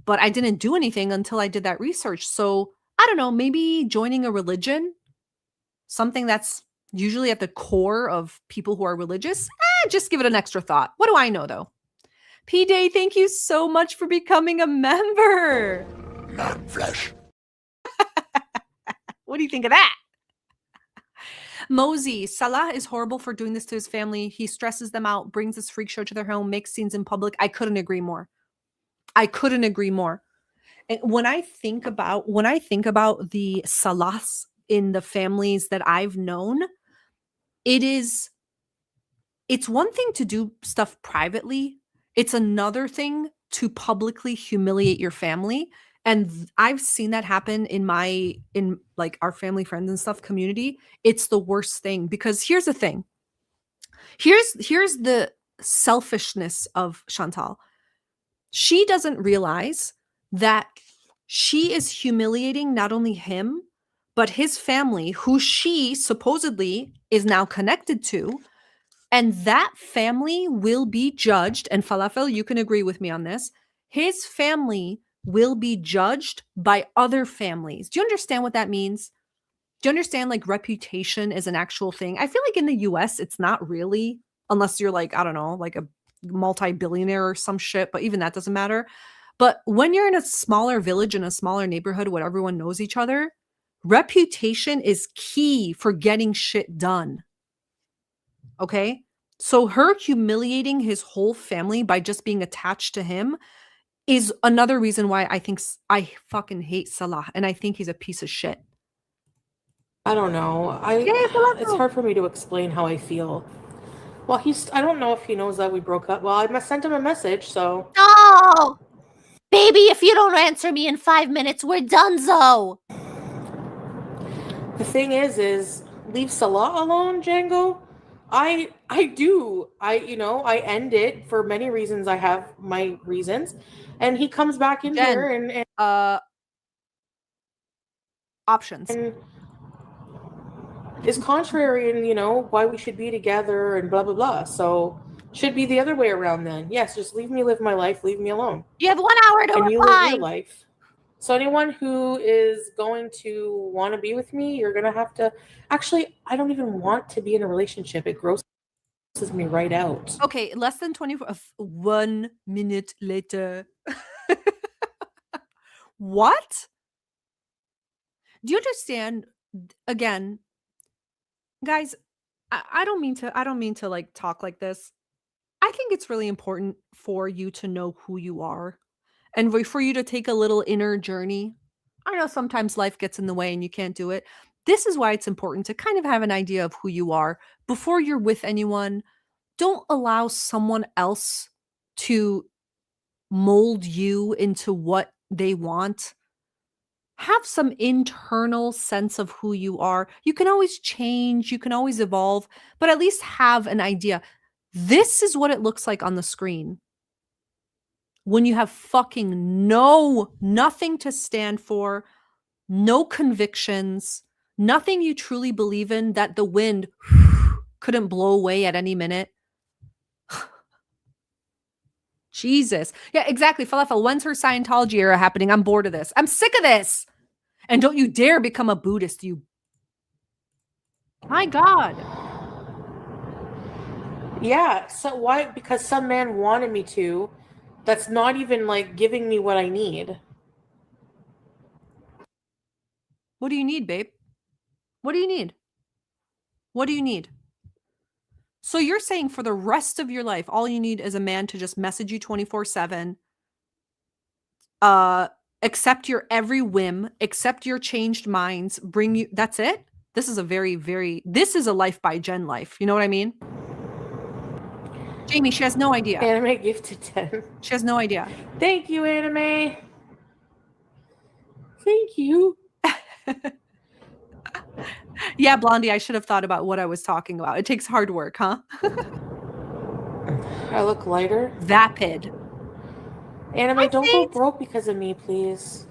but I didn't do anything until I did that research. So I don't know, maybe joining a religion, something that's usually at the core of people who are religious, just give it an extra thought. What do I know though? P-Day, thank you so much for becoming a member. Not flesh. What do you think of that? Mosey, Salah is horrible for doing this to his family. He stresses them out, brings this freak show to their home, makes scenes in public. I couldn't agree more. And when I think about the Salahs in the families that I've known, it's one thing to do stuff privately It's another thing to publicly humiliate your family. And I've seen that happen in like our family, friends and stuff community. It's the worst thing because here's the thing. Here's the selfishness of Chantal. She doesn't realize that she is humiliating not only him, but his family, who she supposedly is now connected to. And that family will be judged. And Falafel, you can agree with me on this. His family will be judged by other families. Do you understand what that means? Do you understand like reputation is an actual thing? I feel like in the US, it's not really, unless you're like, I don't know, like a multi-billionaire or some shit, but even that doesn't matter. But when you're in a smaller village, in a smaller neighborhood where everyone knows each other, reputation is key for getting shit done. Okay? So her humiliating his whole family by just being attached to him is another reason why I fucking hate Salah and I think he's a piece of shit. I don't know. It's hard for me to explain how I feel. Well, I don't know if he knows that we broke up. Well, I sent him a message, so. No! Baby, if you don't answer me in 5 minutes, we're donezo. The thing is leave Salah alone, Django. I do. I end it for many reasons. I have my reasons. And he comes back in here and options. And is contrary in, why we should be together and blah, blah, blah. So should be the other way around then. Yes, just leave me live my life. Leave me alone. You have 1 hour to reply. You live your life. So anyone who is going to want to be with me, you're going to have to... Actually, I don't even want to be in a relationship. It grosses me right out. Okay, less than 24... 1 minute later. What? Do you understand? Again, guys, I don't mean to like talk like this. I think it's really important for you to know who you are and for you to take a little inner journey. I know sometimes life gets in the way and you can't do it. This is why it's important to kind of have an idea of who you are before you're with anyone. Don't allow someone else to mold you into what they want. Have some internal sense of who you are. You can always change, you can always evolve, but at least have an idea. This is what it looks like on the screen. When you have fucking nothing to stand for, no convictions, nothing you truly believe in that the wind couldn't blow away at any minute. Jesus. Yeah, exactly. Falafel, when's her Scientology era happening? I'm bored of this. I'm sick of this. And don't you dare become a Buddhist, you. My God. Yeah. So why? Because some man wanted me to. That's not even like giving me what I need. What do you need, babe? What do you need? What do you need? So you're saying for the rest of your life, all you need is a man to just message you 24/7, accept your every whim, accept your changed minds, bring you, that's it? This is a this is a life by Jen life. You know what I mean? Jamie, she has no idea. Anime gifted 10. She has no idea. Thank you, Anime. Thank you. Yeah, Blondie, I should have thought about what I was talking about. It takes hard work, huh? I look lighter. Vapid. Anime, don't go broke because of me, please.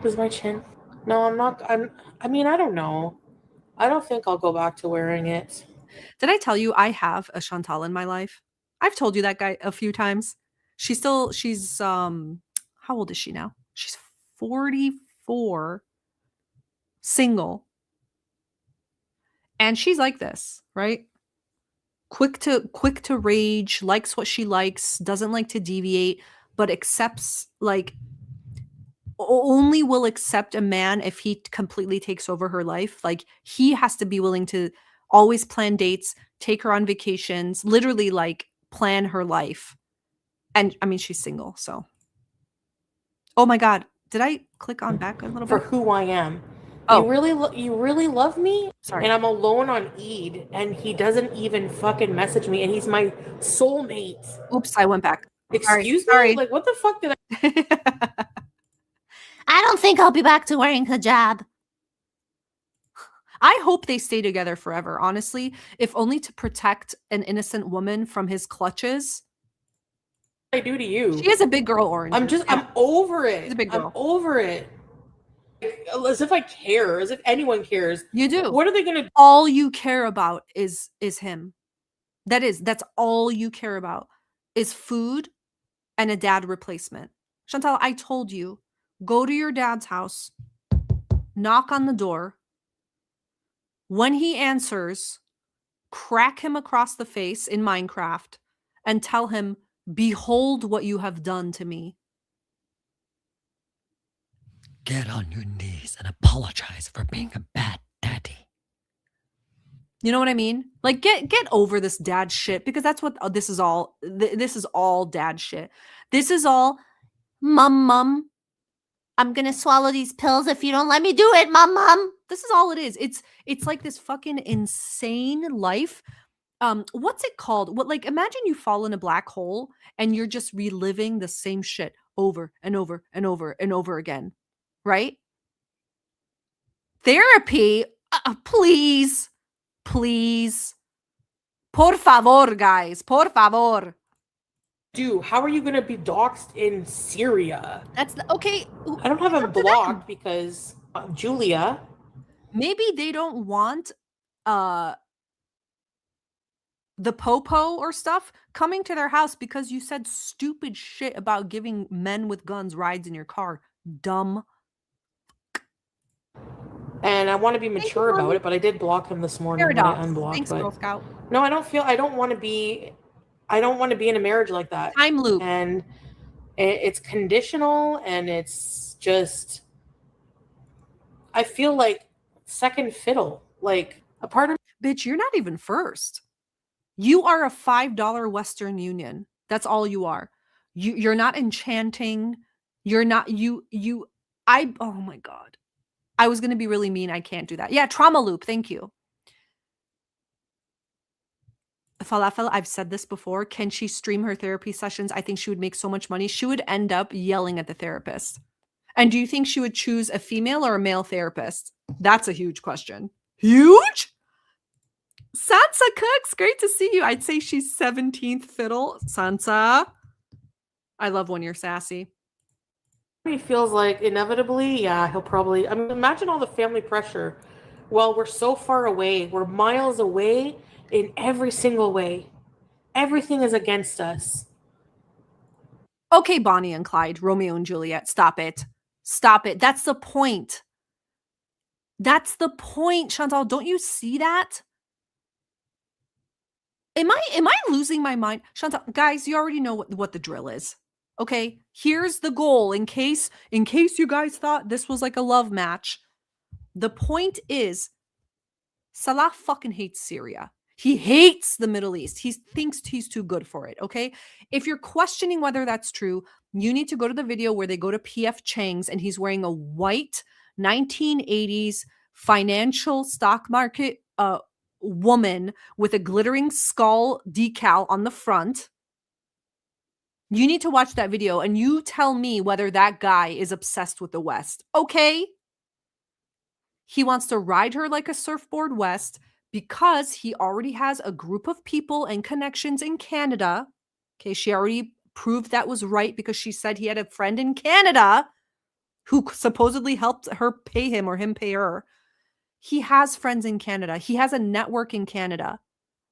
Where's my chin? No, I'm not. I mean, I don't know. I don't think I'll go back to wearing it. Did I tell you I have a Chantal in my life? I've told you that guy a few times. She's how old is she now? She's 44, single. And she's like this, right? Quick to rage, likes what she likes, doesn't like to deviate, but accepts, like, only will accept a man if he completely takes over her life. Like, he has to be willing to always plan dates, take her on vacations, literally like plan her life. And I mean, she's single, so. Oh my God. Did I click on back a little bit? For who I am. Oh. You really love me? Sorry. And I'm alone on Eid, and he doesn't even fucking message me, and he's my soulmate. Oops, I went back. Excuse me? Sorry. Like, what the fuck did I... I don't think I'll be back to wearing hijab. I hope they stay together forever, honestly, if only to protect an innocent woman from his clutches. I do to you? She is a big girl, Orange. I'm over it. She's a big girl. I'm over it. As if I care, as if anyone cares. You do. What are they gonna do? All you care about is him. That's all you care about is food and a dad replacement. Chantal, I told you, go to your dad's house, knock on the door. When he answers, crack him across the face in Minecraft and tell him, behold what you have done to me. Get on your knees and apologize for being a bad daddy. You know what I mean? Like, get over this dad shit, because that's what this is all. This is all dad shit. This is all, Mom, I'm gonna swallow these pills if you don't let me do it, Mom. this is all it is. It's like this fucking insane life. What's it called? Like, imagine you fall in a black hole and you're just reliving the same shit over and over and over and over again, right? Therapy, please. Por favor, guys. Por favor. How are you gonna be doxxed in Syria? That's okay. I don't have him blocked because Julia. Maybe they don't want the popo or stuff coming to their house because you said stupid shit about giving men with guns rides in your car. Dumb. And I want to be mature about it, but I did block him this morning when I unblocked. Thanks, Girl Scout. No, I don't want to be in a marriage like that. Time loop. And it's conditional, and it's just, I feel like second fiddle. Like, a part of... Bitch, you're not even first. You are a $5 Western Union. That's all you are. You're not enchanting. You're not, oh my God. I was going to be really mean. I can't do that. Yeah, trauma loop. Thank you. Falafel, I've said this before. Can she stream her therapy sessions? I think she would make so much money. She would end up yelling at the therapist. And do you think she would choose a female or a male therapist? That's a huge question. Huge? Sansa Cooks, great to see you. I'd say she's 17th fiddle. Sansa, I love when you're sassy. He feels like inevitably, yeah, he'll probably... I mean, imagine all the family pressure. Well, we're so far away. We're miles away in every single way. Everything is against us. Okay, Bonnie and Clyde, Romeo and Juliet, stop it. Stop it. That's the point. That's the point, Chantal. Don't you see that? Am I losing my mind? Chantal, guys, you already know what the drill is. Okay, here's the goal in case you guys thought this was like a love match. The point is, Salah fucking hates Syria. He hates the Middle East. He thinks he's too good for it, okay? If you're questioning whether that's true, you need to go to the video where they go to PF Chang's and he's wearing a white 1980s financial stock market woman with a glittering skull decal on the front. You need to watch that video and you tell me whether that guy is obsessed with the West, okay? He wants to ride her like a surfboard west because he already has a group of people and connections in Canada. Okay, she already proved that was right because she said he had a friend in Canada who supposedly helped her pay him or him pay her. He has friends in Canada. He has a network in Canada.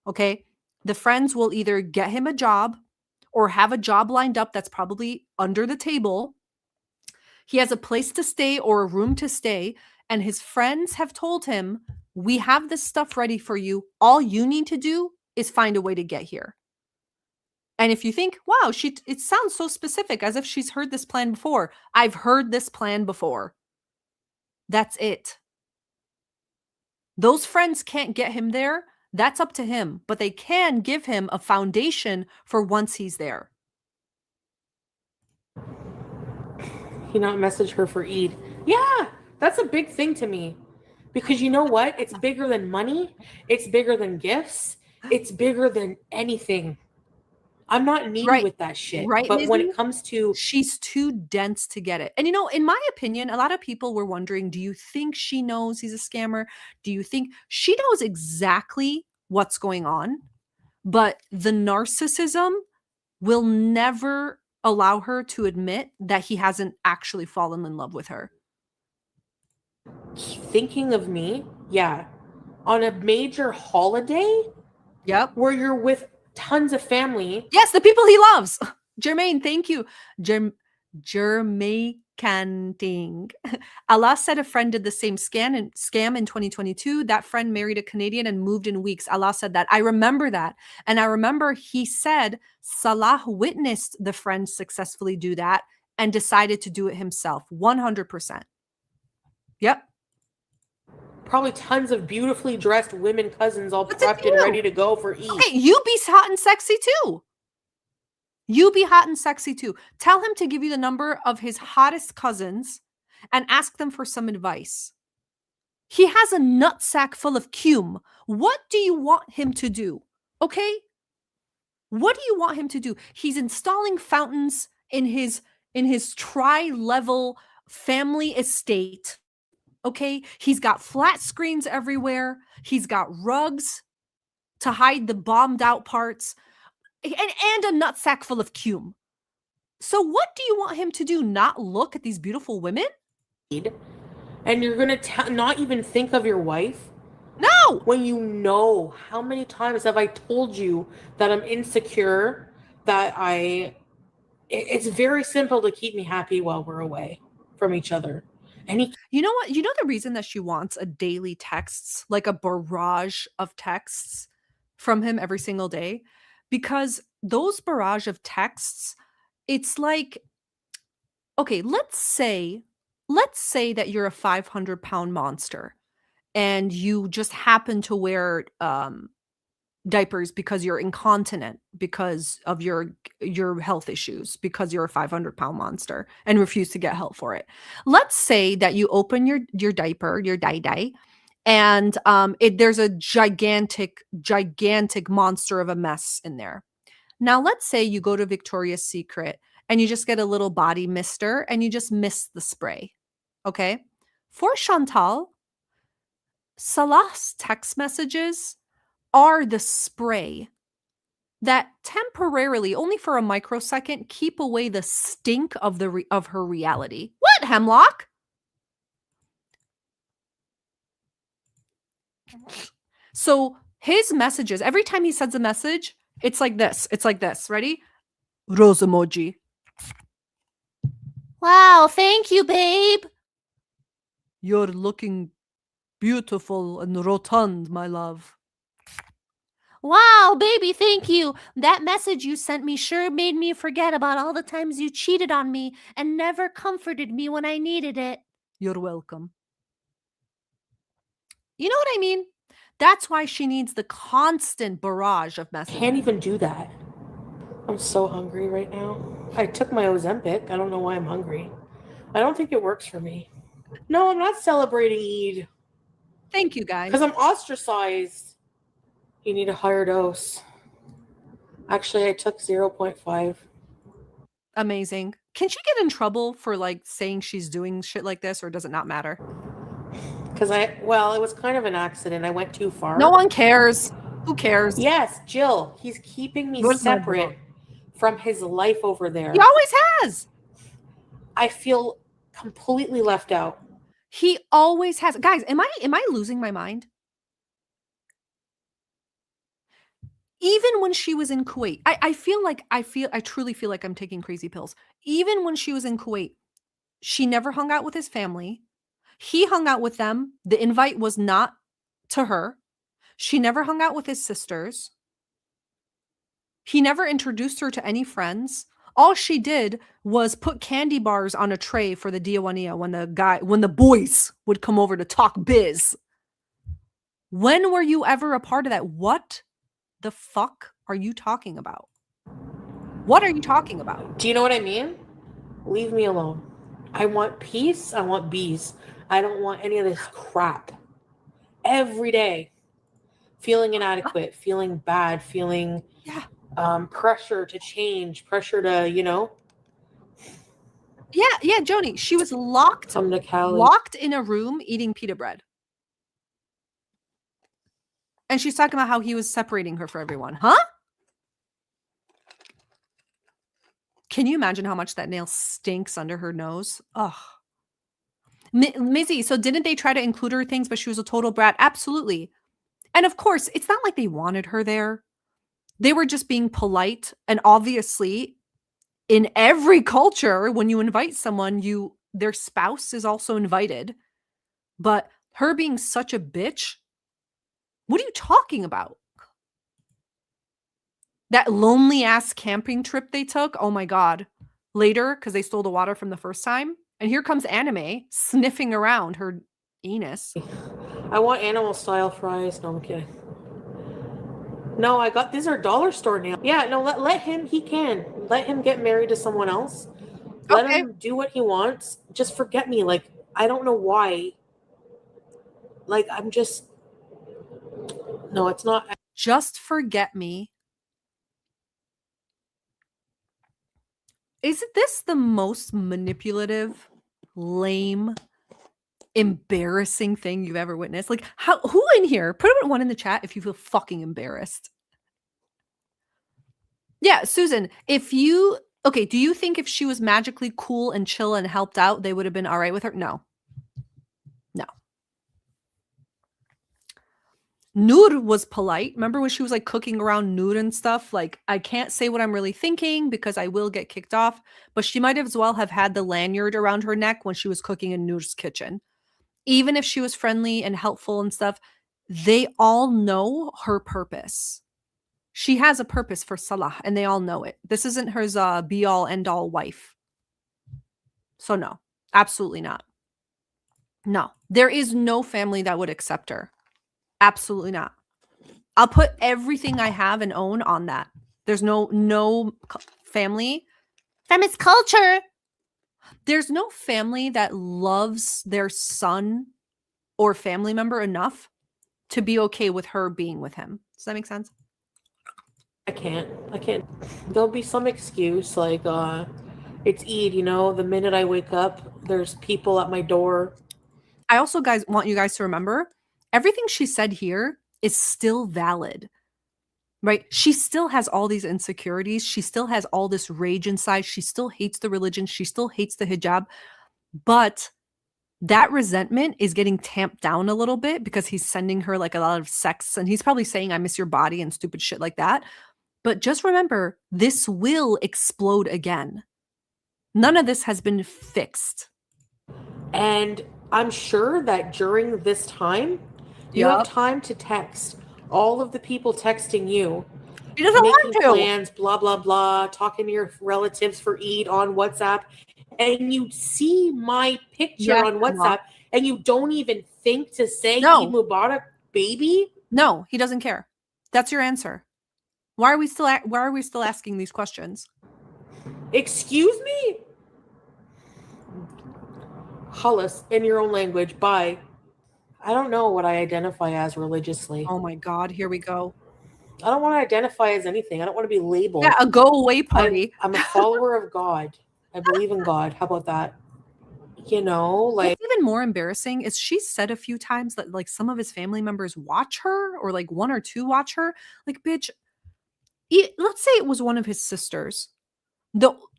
Okay, the friends will either get him a job or have a job lined up that's probably under the table. He has a place to stay or a room to stay. And his friends have told him, we have this stuff ready for you. All you need to do is find a way to get here. And if you think, wow, it sounds so specific, as if she's heard this plan before. I've heard this plan before. That's it. Those friends can't get him there. That's up to him. But they can give him a foundation for once he's there. He not message her for Eid. Yeah, That's a big thing to me. Because you know what? It's bigger than money. It's bigger than gifts. It's bigger than anything. I'm not needy with that shit. Right, But when Mizzy? it comes to... She's too dense to get it. And you know, in my opinion, a lot of people were wondering, do you think she knows he's a scammer? Do you think she knows exactly what's going on? But the narcissism will never allow her to admit that he hasn't actually fallen in love with her. Thinking of me, yeah. On a major holiday, Yep. where you're with tons of family. Yes, the people he loves. Jermaine, thank you. Jermaine Canting. Allah said a friend did the same scam in 2022. That friend married a Canadian and moved in weeks. Allah said that. I remember that. And I remember he said Salah witnessed the friend successfully do that and decided to do it himself. 100%. Yep. Probably tons of beautifully dressed women cousins all prepped and ready to go for Eid. Okay, you be hot and sexy too. You be hot and sexy too. Tell him to give you the number of his hottest cousins and ask them for some advice. He has a nutsack full of cum. What do you want him to do? Okay? What do you want him to do? He's installing fountains in his tri-level family estate. Okay? He's got flat screens everywhere. He's got rugs to hide the bombed out parts. And a nutsack full of cum. So what do you want him to do? Not look at these beautiful women? And you're going to not even think of your wife? No! When you know, how many times have I told you that I'm insecure, that it's very simple to keep me happy while we're away from each other. And you know what? You know the reason that she wants a daily texts, like a barrage of texts from him every single day? Because those barrage of texts, it's like, okay, let's say that you're a 500-pound monster and you just happen to wear diapers because you're incontinent because of your health issues, because you're a 500-pound monster and refuse to get help for it. Let's say that you open your diaper, your dye, and there's a gigantic monster of a mess in there. Now, let's say you go to Victoria's Secret and you just get a little body mister and you just mist the spray. Okay? For Chantal, Salah's text messages are the spray that temporarily, only for a microsecond, keep away the stink of her reality. What, Hemlock? So his messages, every time he sends a message, it's like this. It's like this. Ready? Rose emoji. Wow, thank you, babe. You're looking beautiful and rotund, my love. Wow, baby, thank you. That message you sent me sure made me forget about all the times you cheated on me and never comforted me when I needed it. You're welcome. You know what I mean? That's why she needs the constant barrage of messages. Can't even do that. I'm so hungry right now. I took my Ozempic. I don't know why I'm hungry. I don't think it works for me. No, I'm not celebrating Eid. Thank you, guys. Because I'm ostracized. You need a higher dose. Actually, I took 0.5. Amazing. Can she get in trouble for like saying she's doing shit like this, or does it not matter? Because it was kind of an accident. I went too far. No one cares. Who cares? Yes, Jill. He's keeping me separate from his life over there. He always has. I feel completely left out. He always has. Guys, am I losing my mind? Even when she was in Kuwait, I truly feel like I'm taking crazy pills. Even when she was in Kuwait, she never hung out with his family. He hung out with them. The invite was not to her. She never hung out with his sisters. He never introduced her to any friends. All she did was put candy bars on a tray for the Diawania when the boys would come over to talk biz. When were you ever a part of that? What the fuck are you talking about? What are you talking about? Do you know what I mean? Leave me alone. I want peace. I want bees. I don't want any of this crap. Every day, feeling inadequate, feeling bad, feeling pressure to change, pressure to, Yeah, Joni. She was locked in a room eating pita bread. And she's talking about how he was separating her for everyone. Huh? Can you imagine how much that nail stinks under her nose? Ugh. Mizzy, so didn't they try to include her things, but she was a total brat? Absolutely. And of course, it's not like they wanted her there. They were just being polite. And obviously, in every culture, when you invite someone, their spouse is also invited. But her being such a bitch, what are you talking about? That lonely ass camping trip they took, oh my God. Later, because they stole the water from the first time. And here comes Anime sniffing around her anus. I want animal style fries. No, I'm kidding. No, these are dollar store nails. Yeah, no, let him, let him get married to someone else. Let him do what he wants. Just forget me. Like, I don't know why. Like, no, it's not. Just forget me. Isn't this the most manipulative, lame, embarrassing thing you've ever witnessed? Like, who in here? Put a 1 in the chat if you feel fucking embarrassed. Yeah, Susan, do you think if she was magically cool and chill and helped out, they would have been all right with her? No. Noor was polite. Remember when she was like cooking around Noor and stuff? Like, I can't say what I'm really thinking because I will get kicked off. But she might as well have had the lanyard around her neck when she was cooking in Noor's kitchen. Even if she was friendly and helpful and stuff, they all know her purpose. She has a purpose for Salah, and they all know it. This isn't her be-all, end-all wife. So no, absolutely not. No, there is no family that would accept her. Absolutely not. I'll put everything I have and own on that. There's no family. Feminist culture. There's no family that loves their son or family member enough to be okay with her being with him. Does that make sense? I can't. There'll be some excuse like, it's Eid, the minute I wake up, there's people at my door. I also want you guys to remember, everything she said here is still valid, right? She still has all these insecurities. She still has all this rage inside. She still hates the religion. She still hates the hijab. But that resentment is getting tamped down a little bit because he's sending her like a lot of sex and he's probably saying, I miss your body and stupid shit like that. But just remember, this will explode again. None of this has been fixed. And I'm sure that during this time, you have time to text all of the people texting you. He doesn't want to. Plans, blah, blah, blah, talking to your relatives for Eid on WhatsApp. And you see my picture on WhatsApp and you don't even think to say Eid Mubarak, baby? No, he doesn't care. That's your answer. Why are we still asking these questions? Excuse me? Khalas, in your own language, bye. I don't know what I identify as religiously. Oh my God, here we go. I don't want to identify as anything. I don't want to be labeled. Yeah, a go away party. I'm a follower of God. I believe in God. How about that? Like what's even more embarrassing is she said a few times that like some of his family members watch her or like 1 or 2 watch her. Like, bitch, let's say it was one of his sisters.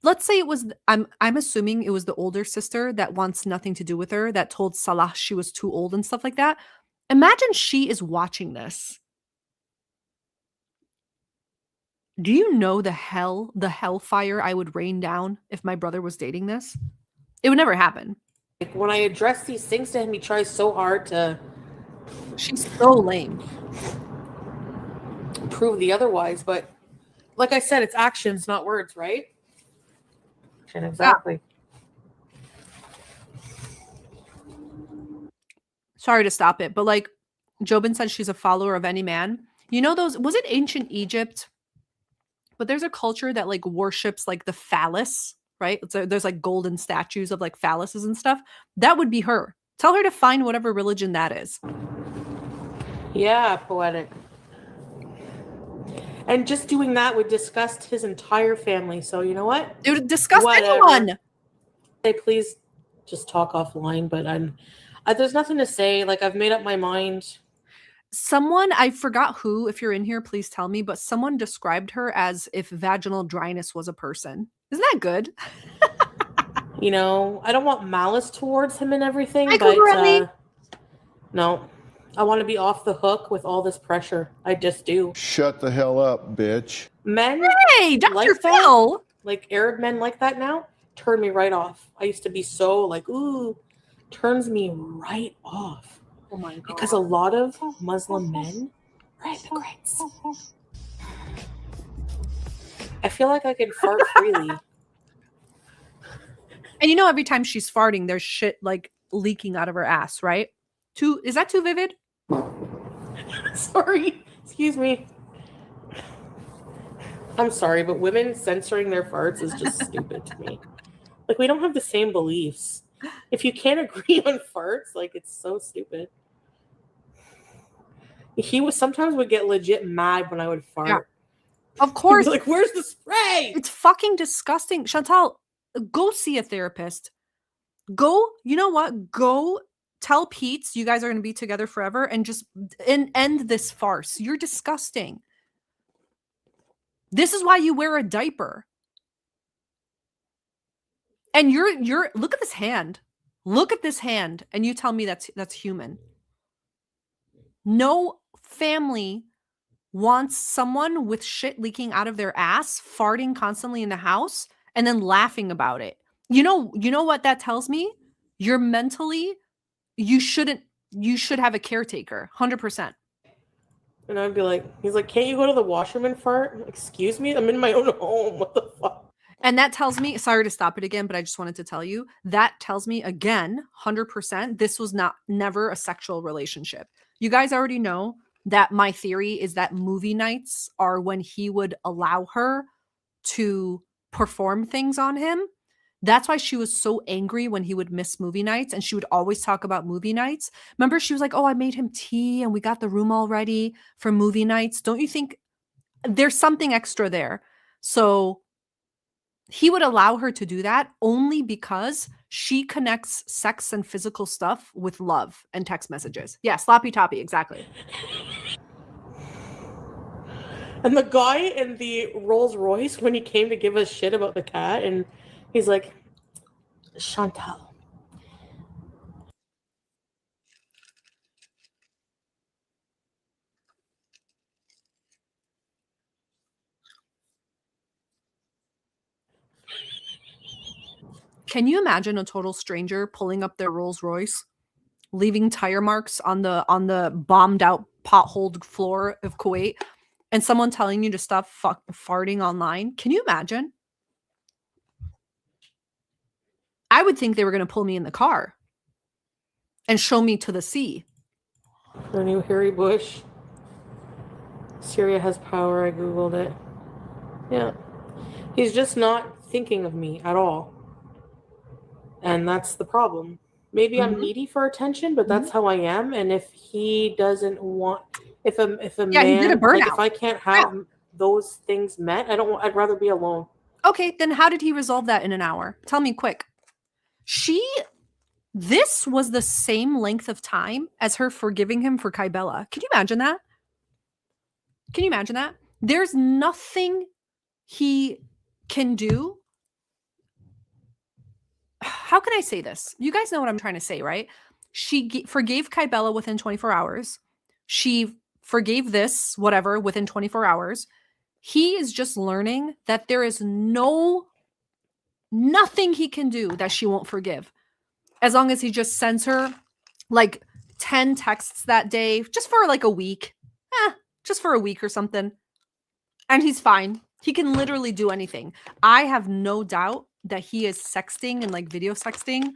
Let's say it was, I'm assuming it was the older sister that wants nothing to do with her, that told Salah she was too old and stuff like that. Imagine she is watching this. Do you know the hellfire I would rain down if my brother was dating this? It would never happen. Like when I address these things to him, he tries so hard to. She's so lame. Prove the otherwise, but like I said, it's actions, not words, right? Exactly. Sorry to stop it, but like Jobin said, she's a follower of any man. You know was it ancient Egypt? But there's a culture that like worships like the phallus, right? So there's like golden statues of like phalluses and stuff. That would be her. Tell her to find whatever religion that is. Yeah, poetic. And just doing that would disgust his entire family. So you know what? It would disgust Whatever. anyone. Say, please just talk offline, but there's nothing to say. Like, I've made up my mind. Someone, I forgot who, if you're in here, please tell me, but someone described her as if vaginal dryness was a person. Isn't that good? You know, I don't want malice towards him and everything, Hi, but no. I want to be off the hook with all this pressure. I just do. Shut the hell up, bitch. Men Hey, Dr. like Phil. that, like Arab men like that now, turn me right off. I used to be so like, ooh, turns me right off. Oh my God. Because a lot of Muslim men are immigrants. I feel like I can fart freely. And you know, every time she's farting, there's shit like leaking out of her ass, right? Is that too vivid? Sorry. Excuse me. I'm sorry, but women censoring their farts is just stupid to me. Like, we don't have the same beliefs. If you can't agree on farts, like, it's so stupid. He sometimes would get legit mad when I would fart. Yeah. Of course. Like, where's the spray? It's fucking disgusting. Chantal, go see a therapist. Go, you know what? Go tell Pete you guys are going to be together forever and just end this farce. You're disgusting. This is why you wear a diaper. And you're look at this hand. Look at this hand and you tell me that's human. No family wants someone with shit leaking out of their ass, farting constantly in the house, and then laughing about it. You know what that tells me? You're mentally, you should have a caretaker, 100%. And I'd be like, he's like, can't you go to the washroom and fart? Excuse me? I'm in my own home. What the fuck? And that tells me, sorry to stop it again, but I just wanted to tell you, that tells me again, 100%, this was never a sexual relationship. You guys already know that my theory is that movie nights are when he would allow her to perform things on him. That's why she was so angry when he would miss movie nights, and she would always talk about movie nights. Remember, she was like, oh, I made him tea and we got the room all ready for movie nights. Don't you think there's something extra there? So he would allow her to do that only because she connects sex and physical stuff with love and text messages. Yeah, sloppy toppy, exactly. And the guy in the Rolls Royce, when he came to give us shit about the cat, and he's like, Chantal. Can you imagine a total stranger pulling up their Rolls Royce, leaving tire marks on the bombed out potholed floor of Kuwait, and someone telling you to stop farting online? Can you imagine? I would think they were going to pull me in the car and show me to the sea. The new Harry Bush. Syria has power. I Googled it. Yeah. He's just not thinking of me at all. And that's the problem. Maybe I'm needy for attention, but that's how I am. And if he doesn't want, if a man, he did a burnout. like, if I can't have those things met, I'd rather be alone. Okay, then how did he resolve that in an hour? Tell me quick. This was the same length of time as her forgiving him for Kybella. Can you imagine that? Can you imagine that? There's nothing he can do. How can I say this? You guys know what I'm trying to say, right? She forgave Kybella within 24 hours. She forgave this, whatever, within 24 hours. He is just learning that there is nothing he can do that she won't forgive. As long as he just sends her like 10 texts that day, just for like a week. Just for a week or something. And he's fine. He can literally do anything. I have no doubt that he is sexting and like video sexting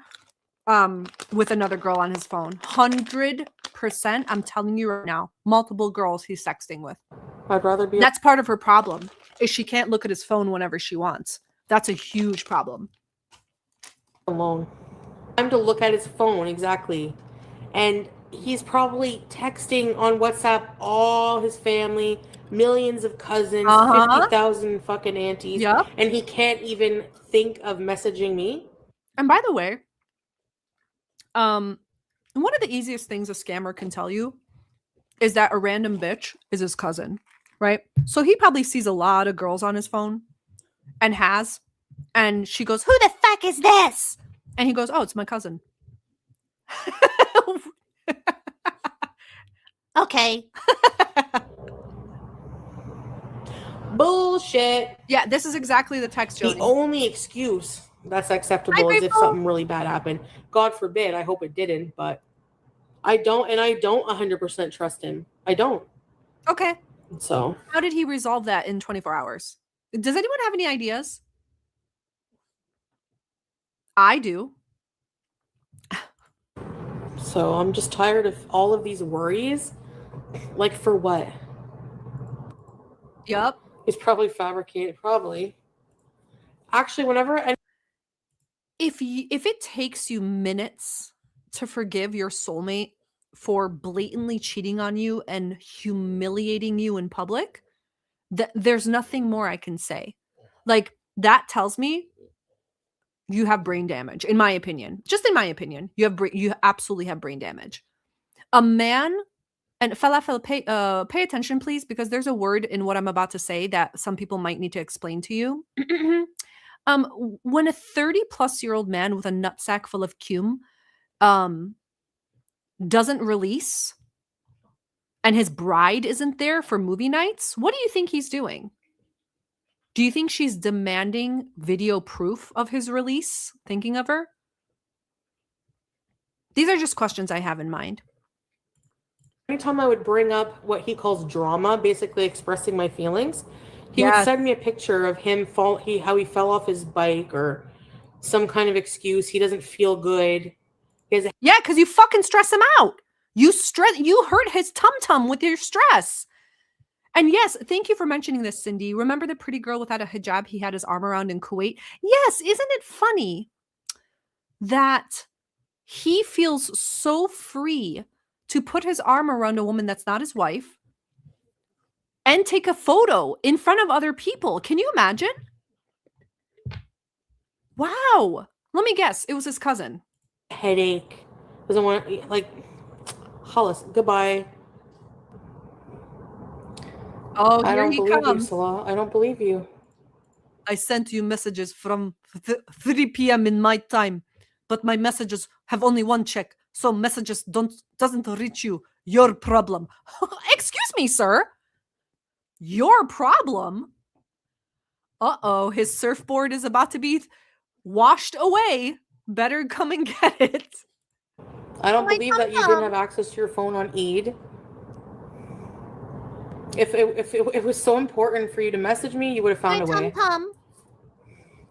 with another girl on his phone. 100%. I'm telling you right now, multiple girls he's sexting with. I'd rather be. That's part of her problem, is she can't look at his phone whenever she wants. That's a huge problem. Alone. Time to look at his phone, exactly. And he's probably texting on WhatsApp all his family, millions of cousins, 50,000 fucking aunties. Yep. And he can't even think of messaging me. And by the way, one of the easiest things a scammer can tell you is that a random bitch is his cousin, right? So he probably sees a lot of girls on his phone and she goes, "Who the fuck is this?" And he goes, "Oh, it's my cousin." Okay. Bullshit. Yeah, this is exactly the text, Jody. The only excuse that's acceptable is if something really bad happened. God forbid, I hope it didn't, but I don't 100% trust him. I don't. Okay. So how did he resolve that in 24 hours? Does anyone have any ideas? I do. So I'm just tired of all of these worries. Like, for what? Yep. It's probably fabricated. Probably. Actually, whenever if it takes you minutes to forgive your soulmate for blatantly cheating on you and humiliating you in public, there's nothing more I can say. Like, that tells me you have brain damage, in my opinion. Just in my opinion, you absolutely have brain damage. A man, and Falafel, pay attention, please, because there's a word in what I'm about to say that some people might need to explain to you. When a 30-plus-year-old man with a nutsack full of cum doesn't release and his bride isn't there for movie nights, what do you think he's doing? Do you think she's demanding video proof of his release, thinking of her? These are just questions I have in mind. Anytime I would bring up what he calls drama, basically expressing my feelings, he would send me a picture of him how he fell off his bike or some kind of excuse. He doesn't feel good. Yeah, because you fucking stress him out. You hurt his tum-tum with your stress. And yes, thank you for mentioning this, Cindy. Remember the pretty girl without a hijab he had his arm around in Kuwait? Yes, isn't it funny that he feels so free to put his arm around a woman that's not his wife and take a photo in front of other people? Can you imagine? Wow. Let me guess. It was his cousin. Headache. Doesn't want, like, Hollis, goodbye. Oh, I here don't he believe comes. you, Salah. I don't believe you. I sent you messages from 3 p.m. in my time, but my messages have only one check, so messages doesn't reach you. Your problem. Excuse me, sir. Your problem? Uh-oh, his surfboard is about to be washed away. Better come and get it. I don't believe that you didn't have access to your phone on Eid. If it was so important for you to message me, you would have found a way.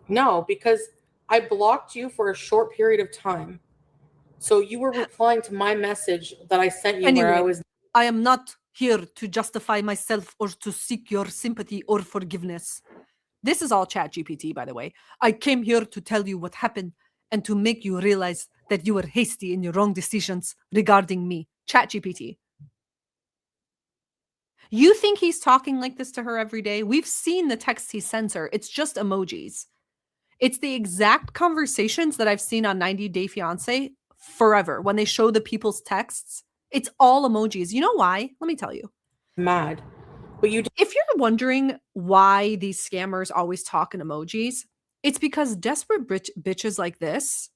No, because I blocked you for a short period of time. So you were replying to my message that I sent you Anyway, I am not here to justify myself or to seek your sympathy or forgiveness. This is all ChatGPT, by the way. I came here to tell you what happened and to make you realize that you were hasty in your wrong decisions regarding me. ChatGPT. You think he's talking like this to her every day? We've seen the texts he sends her. It's just emojis. It's the exact conversations that I've seen on 90 Day Fiancé forever. When they show the people's texts, it's all emojis. You know why? Let me tell you. Mad. But if you're wondering why these scammers always talk in emojis, it's because desperate bitches like this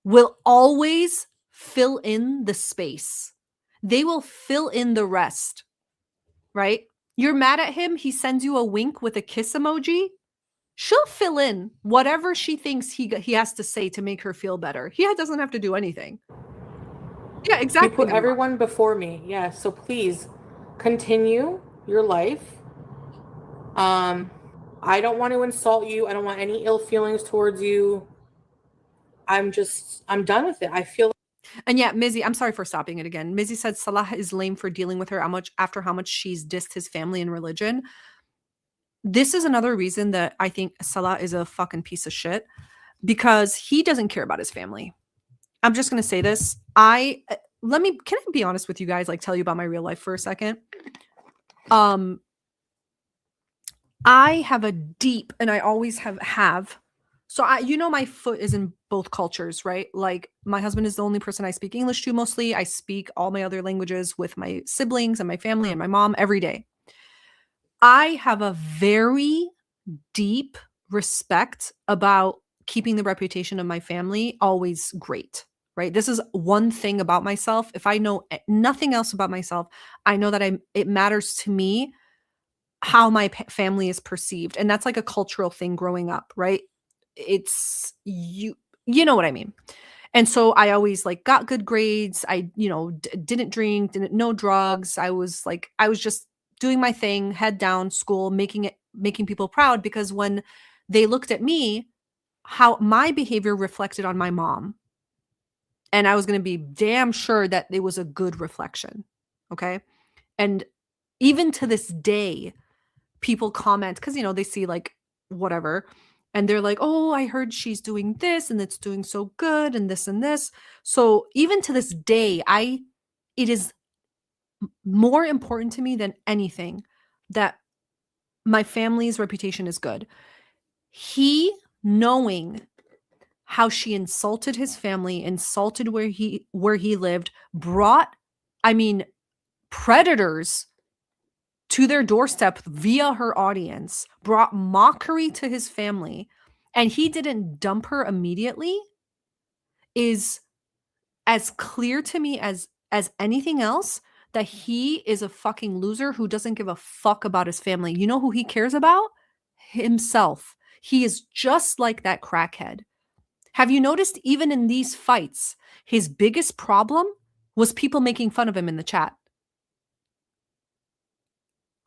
will always fill in the space. They will fill in the rest. Right? You're mad at him. He sends you a wink with a kiss emoji. She'll fill in whatever she thinks he has to say to make her feel better. He doesn't have to do anything. Yeah, exactly. You put everyone before me. Yeah, so please continue your life. I don't want to insult you. I don't want any ill feelings towards you. I'm done with it. I feel. And yeah, Mizzy, I'm sorry for stopping it again. Mizzy said Salah is lame for dealing with her after how much she's dissed his family and religion. this is another reason that I think Salah is a fucking piece of shit, because he doesn't care about his family. I'm just going to say this. Can I be honest with you guys, like tell you about my real life for a second? I have a deep, and I always have. So my foot is in both cultures, right? Like my husband is the only person I speak English to mostly. I speak all my other languages with my siblings and my family and my mom every day. I have a very deep respect about keeping the reputation of my family always great, right? This is one thing about myself. If I know nothing else about myself, I know that it matters to me how my family is perceived. And that's like a cultural thing growing up, right? It's you know what I mean. And so I always like got good grades. I, didn't drink, no drugs. I was just doing my thing, head down, school, making people proud, because when they looked at me, how my behavior reflected on my mom. And I was going to be damn sure that it was a good reflection. Okay. And even to this day, people comment because, they see like whatever. And they're like, oh, I heard she's doing this and it's doing so good and this and this. So even to this day, it is more important to me than anything that my family's reputation is good. He, knowing how she insulted his family, insulted where he lived, brought, predators to their doorstep via her audience, brought mockery to his family, and he didn't dump her immediately, is as clear to me as anything else, that he is a fucking loser who doesn't give a fuck about his family. You know who he cares about? Himself. He is just like that crackhead. Have you noticed even in these fights, his biggest problem was people making fun of him in the chat?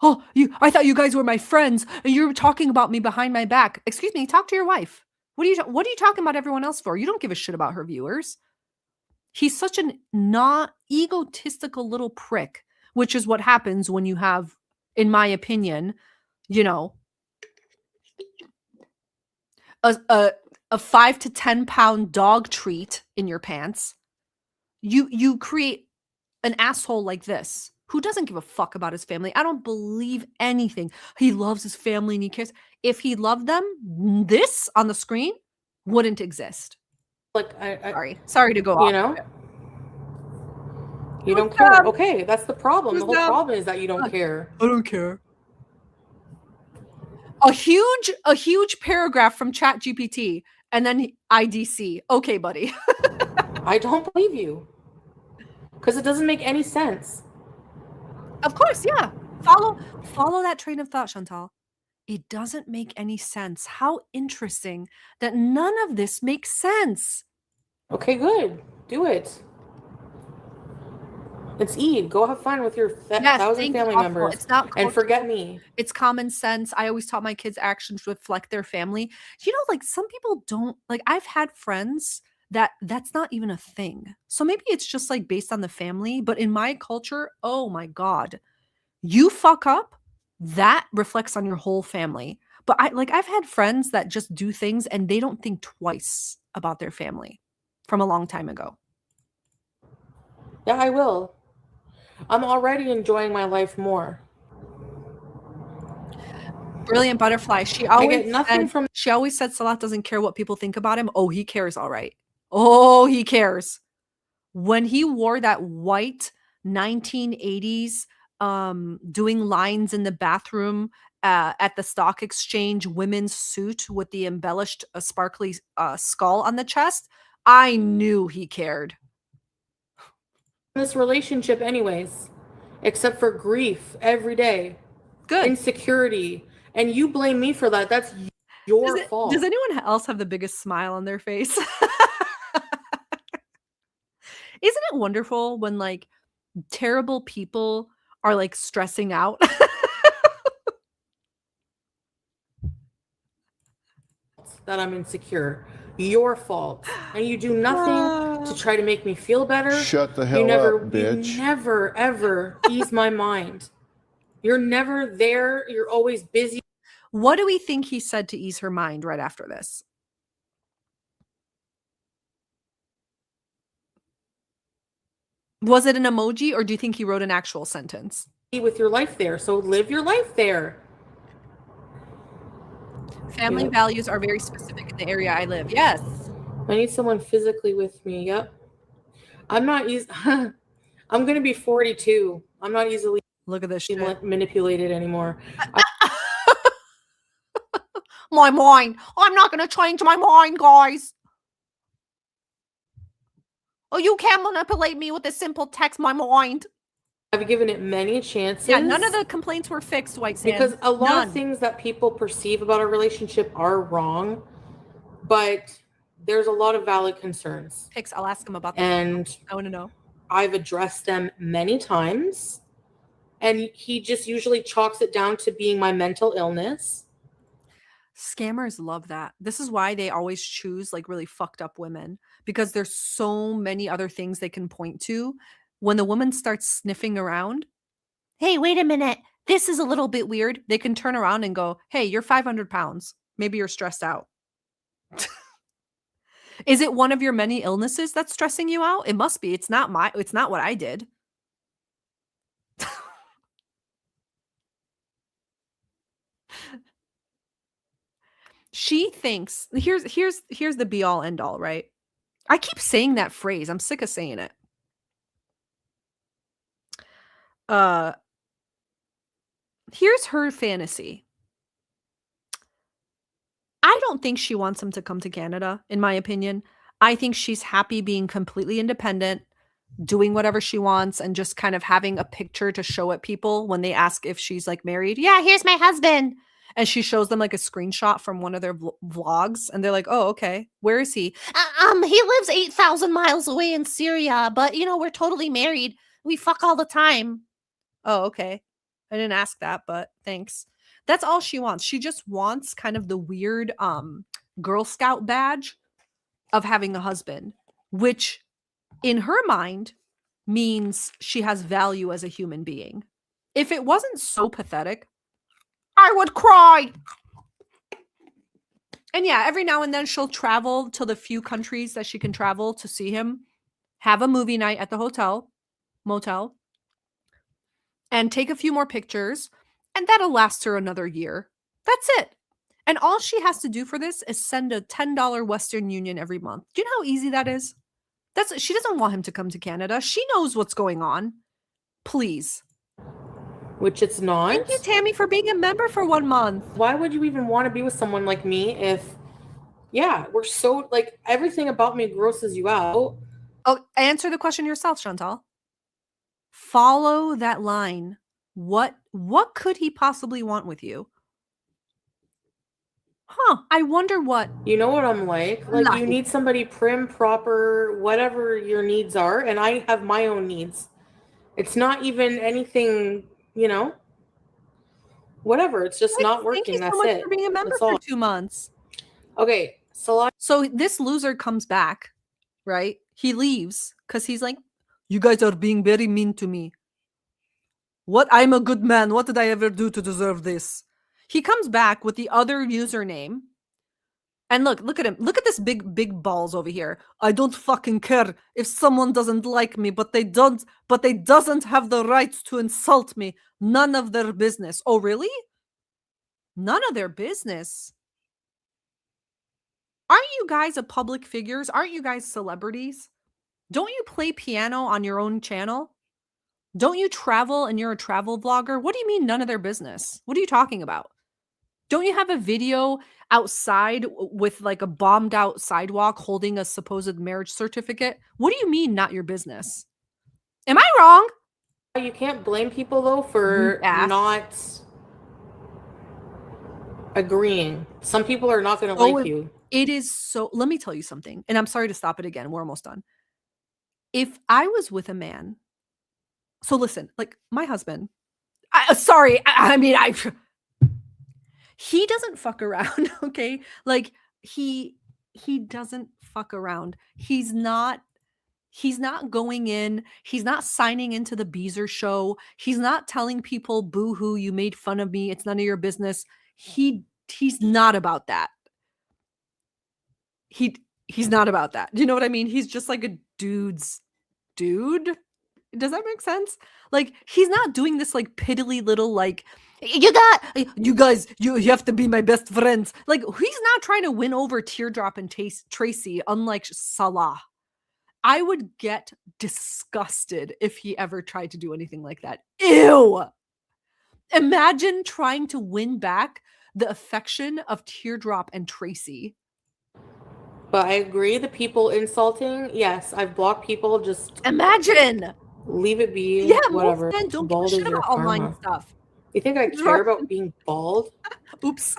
Oh, I thought you guys were my friends and you're talking about me behind my back. Excuse me, talk to your wife. What are you talking about everyone else for? You don't give a shit about her viewers. He's such an not egotistical little prick, which is what happens when you have, in my opinion, a 5 to 10 pound dog treat in your pants. You create an asshole like this who doesn't give a fuck about his family. I don't believe anything. He loves his family and he cares. If he loved them, this on the screen wouldn't exist. Like sorry to go off. You don't care. Okay, that's the problem. The whole problem is that you don't care. I don't care. A huge paragraph from ChatGPT and then IDC. Okay, buddy. I don't believe you. Because it doesn't make any sense. Of course, yeah. Follow that train of thought, Chantal. It doesn't make any sense. How interesting that none of this makes sense. Okay, good. Do it. It's Eid. Go have fun with your 1,000 family members. It's not and forget me. It's common sense. I always taught my kids actions reflect their family. Like some people don't, like I've had friends that's not even a thing. So maybe it's just like based on the family. But in my culture, oh my God, you fuck up, that reflects on your whole family. But I've had friends that just do things and they don't think twice about their family from a long time ago. Yeah, I will. I'm already enjoying my life more. Brilliant Butterfly. She always said Salah doesn't care what people think about him. Oh, he cares, all right. Oh, he cares. When he wore that white 1980s doing lines in the bathroom at the stock exchange women's suit with the embellished sparkly skull on the chest, I knew he cared. This relationship anyways, except for grief every day. Good. Insecurity. And you blame me for that. That's your fault. Does anyone else have the biggest smile on their face? Isn't it wonderful when like terrible people are like stressing out? That I'm insecure. Your fault. And you do nothing to try to make me feel better. Shut the hell up, bitch. You never, ever ease my mind. You're never there. You're always busy. What do we think he said to ease her mind right after this? Was it an emoji, or do you think he wrote an actual sentence? With your life there, so live your life there. Family values are very specific in the area I live. Yes. I need someone physically with me. Yep. I'm not easy. I'm going to be 42. I'm not easily Look at this shit. Manipulated anymore. My mind. I'm not going to change my mind, guys. Oh, you can't manipulate me with a simple text, my mind. I've given it many chances. Yeah, none of the complaints were fixed, White Sand. Because a lot of things that people perceive about a relationship are wrong, but there's a lot of valid concerns. Pix, I'll ask him about that. And I want to know. I've addressed them many times, and he just usually chalks it down to being my mental illness. Scammers love that. This is why they always choose like really fucked up women, because there's so many other things they can point to. When the woman starts sniffing around, hey, wait a minute, this is a little bit weird. They can turn around and go, hey, you're 500 pounds. Maybe you're stressed out. Is it one of your many illnesses that's stressing you out? It must be. It's not what I did. She thinks, here's the be all end all, right? I keep saying that phrase. I'm sick of saying it. Here's her fantasy. I don't think she wants him to come to Canada, in my opinion. I think she's happy being completely independent, doing whatever she wants, and just kind of having a picture to show at people when they ask if she's like married. Yeah, here's my husband. And she shows them like a screenshot from one of their vlogs, and they're like, oh, okay. Where is he? He lives 8,000 miles away in Syria, but we're totally married. We fuck all the time. Oh, okay. I didn't ask that, but thanks. That's all she wants. She just wants kind of the weird Girl Scout badge of having a husband, which in her mind means she has value as a human being. If it wasn't so pathetic, I would cry. And yeah, every now and then she'll travel to the few countries that she can travel to see him, have a movie night at the motel, and take a few more pictures, and that'll last her another year. That's it. And all she has to do for this is send a $10 Western Union every month. Do you know how easy that is? She doesn't want him to come to Canada. She knows what's going on. Please. Which it's not. Thank you, Tammy, for being a member for 1 month. Why would you even want to be with someone like me if, we're so, like, everything about me grosses you out? Oh, answer the question yourself, Chantal. Follow that line. What could he possibly want with you? I wonder what. You know what I'm like? Like, Nothing. You need somebody prim, proper, whatever your needs are, and I have my own needs. It's not even anything, whatever. It's just not working. Thank you That's so much it. for being a member for 2 months. Okay, so this loser comes back, right? He leaves because he's like, you guys are being very mean to me. What? I'm a good man. What did I ever do to deserve this? He comes back with the other username. And look at him. Look at this big balls over here. I don't fucking care if someone doesn't like me, but they doesn't have the right to insult me. None of their business. Oh, really? None of their business. Aren't you guys a public figures? Aren't you guys celebrities? Don't you play piano on your own channel? Don't you travel and you're a travel vlogger? What do you mean none of their business? What are you talking about? Don't you have a video outside with like a bombed out sidewalk holding a supposed marriage certificate? What do you mean not your business? Am I wrong? You can't blame people though for not agreeing. Some people are not going to like you. It is so, let me tell you something. And I'm sorry to stop it again. We're almost done. If I was with a man, so listen, like my husband, he doesn't fuck around, okay? Like he doesn't fuck around. He's not going in. He's not signing into the Beezer show. He's not telling people, boo-hoo, you made fun of me. It's none of your business. He's not about that. He's not about that. Do you know what I mean? He's just like a dude's dude. Does that make sense? Like, he's not doing this like piddly little like you guys, you have to be my best friends. Like, he's not trying to win over Teardrop and Tracy, unlike Salah. I would get disgusted if he ever tried to do anything like that. Ew. Imagine trying to win back the affection of Teardrop and Tracy. But I agree, the people insulting, yes, I've blocked people. Just imagine. Leave it be. Yeah, whatever. Most men don't give a shit about online stuff. You think I care about being bald? Oops.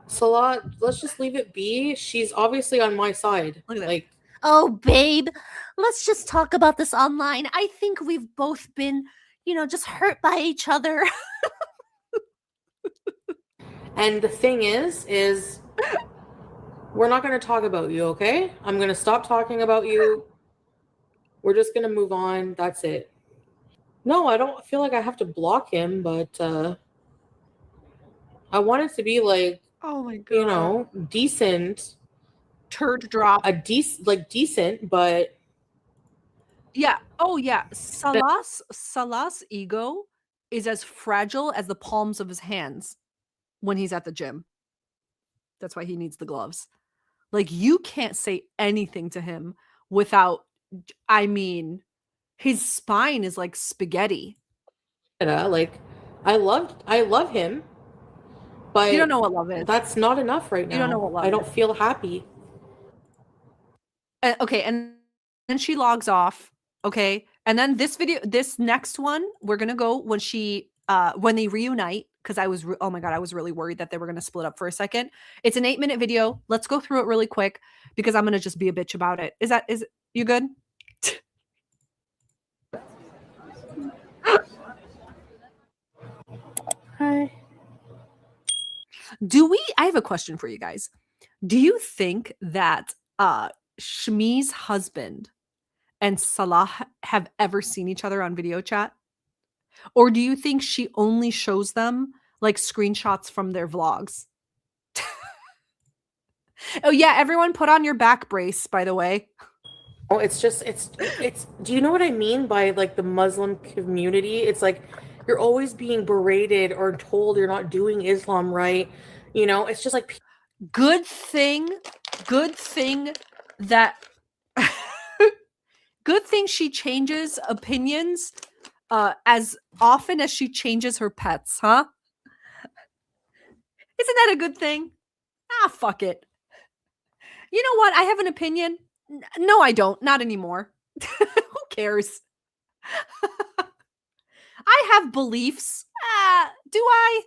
Salah, let's just leave it be. She's obviously on my side. Look at that. Like, oh, babe, let's just talk about this online. I think we've both been, just hurt by each other. And the thing is we're not going to talk about you, okay? I'm going to stop talking about you. We're just going to move on. That's it. No, I don't feel like I have to block him, but I want it to be like, oh my god, decent. Turd drop. Decent, but yeah. Oh yeah. Salah's ego is as fragile as the palms of his hands when he's at the gym. That's why he needs the gloves. Like, you can't say anything to him without, his spine is like spaghetti. Like, I love him, but you don't know what love is. That's not enough right now. You don't know what love is. I don't feel happy. Okay, and then she logs off. Okay, and then this next one, we're gonna go when they reunite, because I was oh my god, I was really worried that they were gonna split up for a second. It's an 8-minute video. Let's go through it really quick because I'm gonna just be a bitch about it. Is you good? Hi. I have a question for you guys. Do you think that Shmi's husband and Salah have ever seen each other on video chat? Or do you think she only shows them like screenshots from their vlogs? Oh yeah, everyone put on your back brace, by the way. Oh, it's do you know what I mean by like the Muslim community? It's like you're always being berated or told you're not doing Islam right. It's just like good thing that good thing she changes opinions as often as she changes her pets, huh? Isn't that a good thing? Fuck it. You know what? I have an opinion. No, I don't. Not anymore. Who cares? I have beliefs. Do I?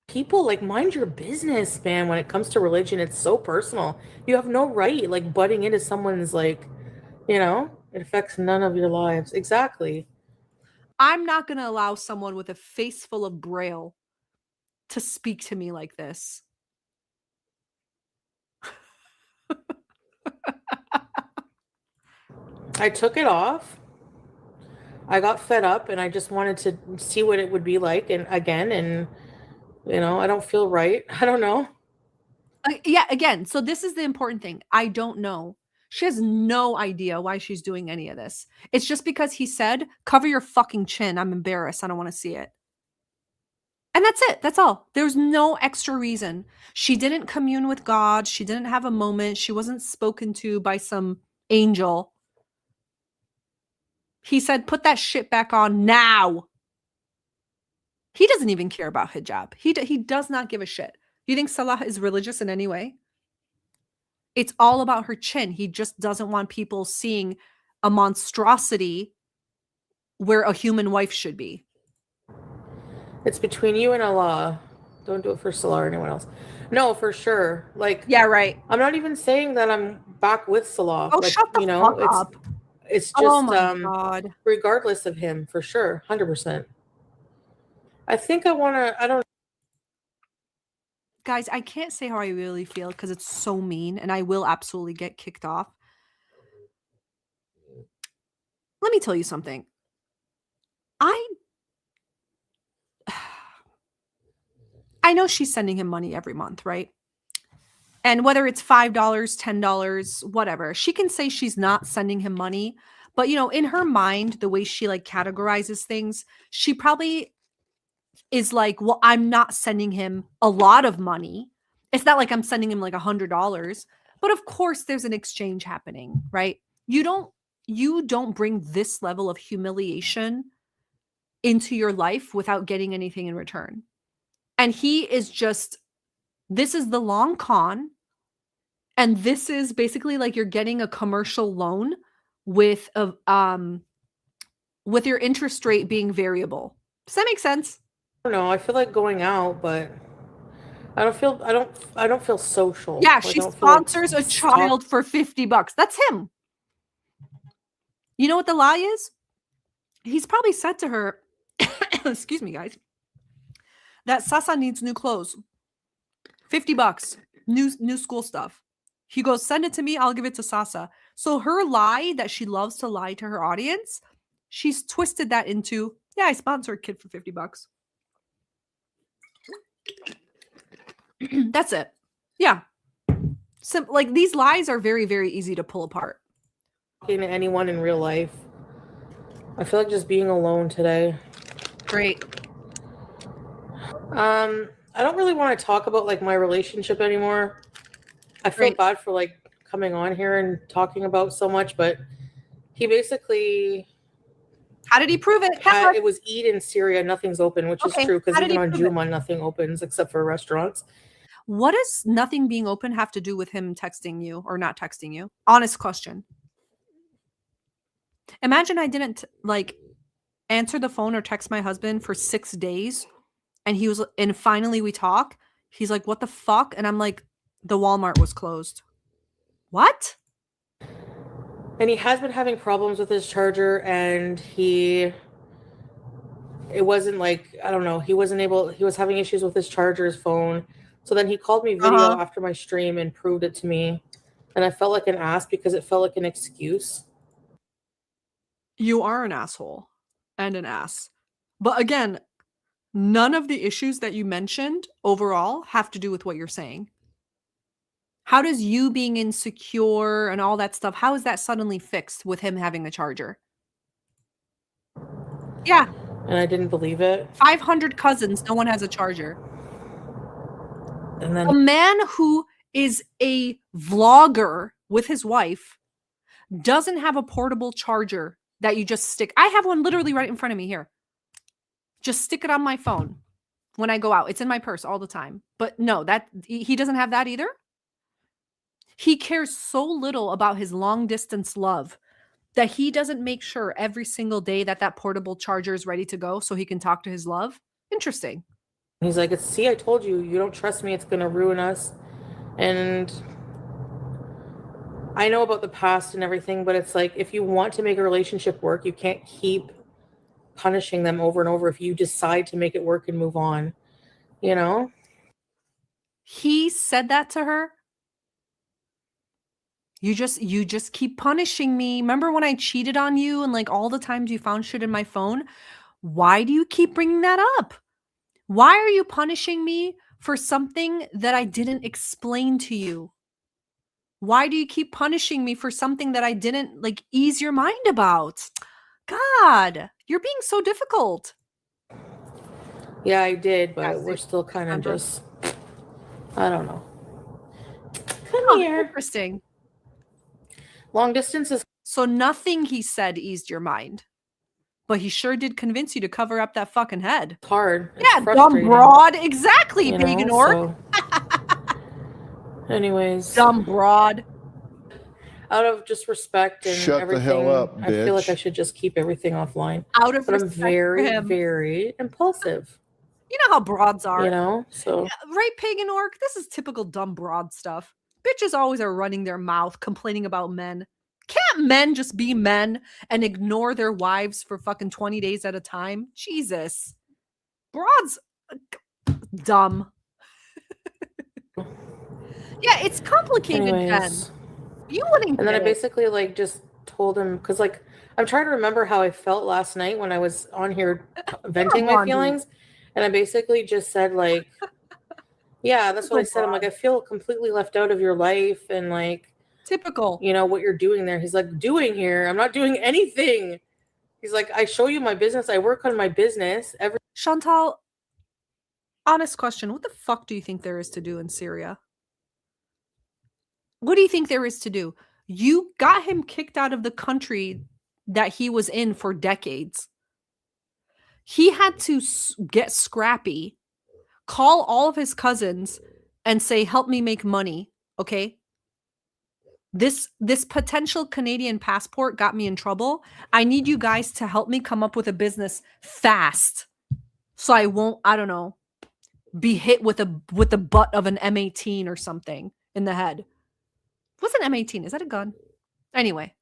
People, like, mind your business, man. When it comes to religion, it's so personal. You have no right, like, butting into someone's, like, it affects none of your lives. Exactly. I'm not going to allow someone with a face full of braille to speak to me like this. I took it off. I got fed up and I just wanted to see what it would be like. And again, I don't feel right. I don't know. Yeah, again, so this is the important thing. I don't know. She has no idea why she's doing any of this. It's just because he said, cover your fucking chin. I'm embarrassed. I don't want to see it. And that's it. That's all. There's no extra reason. She didn't commune with God. She didn't have a moment. She wasn't spoken to by some angel. He said, put that shit back on now. He doesn't even care about hijab. He does not give a shit. You think Salah is religious in any way? It's all about her chin. He just doesn't want people seeing a monstrosity where a human wife should be. It's between you and Allah. Don't do it for Salah or anyone else. No, for sure. Like, yeah, right. I'm not even saying that I'm back with Salah. Oh, shut the fuck up. It's just, oh my God. Regardless of him, for sure. 100%. I think I don't. Guys, I can't say how I really feel because it's so mean and I will absolutely get kicked off. Let me tell you something. I know she's sending him money every month, right? And whether it's $5, $10, whatever, she can say she's not sending him money. But, you know, in her mind, the way she like categorizes things, she probably is like, well, I'm not sending him a lot of money. It's not like I'm sending him like $100. But of course, there's an exchange happening, right? You don't bring this level of humiliation into your life without getting anything in return. And he is just, this is the long con. And this is basically like you're getting a commercial loan with your interest rate being variable. Does that make sense? I don't know. I feel like going out, but I don't feel social. Yeah, Like, she I don't feel like sponsors a child for $50. That's him. You know what the lie is? He's probably said to her, excuse me, guys, that Sasa needs new clothes. $50. New school stuff. He goes, send it to me, I'll give it to Sasa. So her lie that she loves to lie to her audience, she's twisted that into, yeah, I sponsor a kid for $50. That's it. Yeah. Like these lies are very, very easy to pull apart. Talking to anyone in real life. I feel like just being alone today. Great. I don't really want to talk about like my relationship anymore. I feel bad for like coming on here and talking about so much, but he basically. How did he prove it? It was Eid in Syria. Nothing's open, which is true because even on Juma, nothing opens except for restaurants. What does nothing being open have to do with him texting you or not texting you? Honest question. Imagine I didn't like answer the phone or text my husband for 6 days and finally we talk. He's like, what the fuck? And I'm like, the Walmart was closed. What? And he has been having problems with his charger and it wasn't like, I don't know, he was having issues with his charger, his phone. So then he called me video after my stream and proved it to me. And I felt like an ass because it felt like an excuse. You are an asshole and an ass. But again, none of the issues that you mentioned overall have to do with what you're saying. How does you being insecure and all that stuff, how is that suddenly fixed with him having a charger? Yeah. And I didn't believe it. 500 cousins, no one has a charger. And then a man who is a vlogger with his wife doesn't have a portable charger that you just stick. I have one literally right in front of me here. Just stick it on my phone when I go out. It's in my purse all the time. But no, he doesn't have that either. He cares so little about his long distance love that he doesn't make sure every single day that portable charger is ready to go so he can talk to his love. Interesting. He's like, see, I told you, you don't trust me. It's going to ruin us. And I know about the past and everything, but it's like, if you want to make a relationship work, you can't keep punishing them over and over if you decide to make it work and move on, you know? He said that to her. You just keep punishing me. Remember when I cheated on you and like all the times you found shit in my phone? Why do you keep bringing that up? Why are you punishing me for something that I didn't explain to you? Why do you keep punishing me for something that I didn't like ease your mind about? God, you're being so difficult. Yeah, I did, but we're still kind of just, I don't know. Come here. Interesting. Long distance is... So nothing he said eased your mind. But he sure did convince you to cover up that fucking head. It's hard. Yeah, dumb broad. Exactly, pagan orc. Anyways. Dumb broad. Out of just respect and Shut everything, the hell up, bitch. I feel like I should just keep everything offline. Out of but respect I'm very, for him. very impulsive. You know how broads are. You know? So yeah, right, pagan orc? This is typical dumb broad stuff. Bitches always are running their mouth, complaining about men. Can't men just be men and ignore their wives for fucking 20 days at a time? Jesus. Broad's dumb. Yeah, it's complicated, Jen. You wouldn't And then I basically like just told him, because like I'm trying to remember how I felt last night when I was on here venting my feelings. And I basically just said like, Yeah, that's what I said. I'm like, I feel completely left out of your life and like typical. You know what you're doing there. He's like, doing here? I'm not doing anything. He's like, I show you my business. I work on my business every. Chantal, honest question. What the fuck do you think there is to do in Syria? What do you think there is to do? You got him kicked out of the country that he was in for decades. He had to get scrappy, call all of his cousins and say, help me make money. Okay. This potential Canadian passport got me in trouble. I need you guys to help me come up with a business fast. So I won't, I don't know, be hit with the butt of an M18 or something in the head. What's an M18? Is that a gun? Anyway.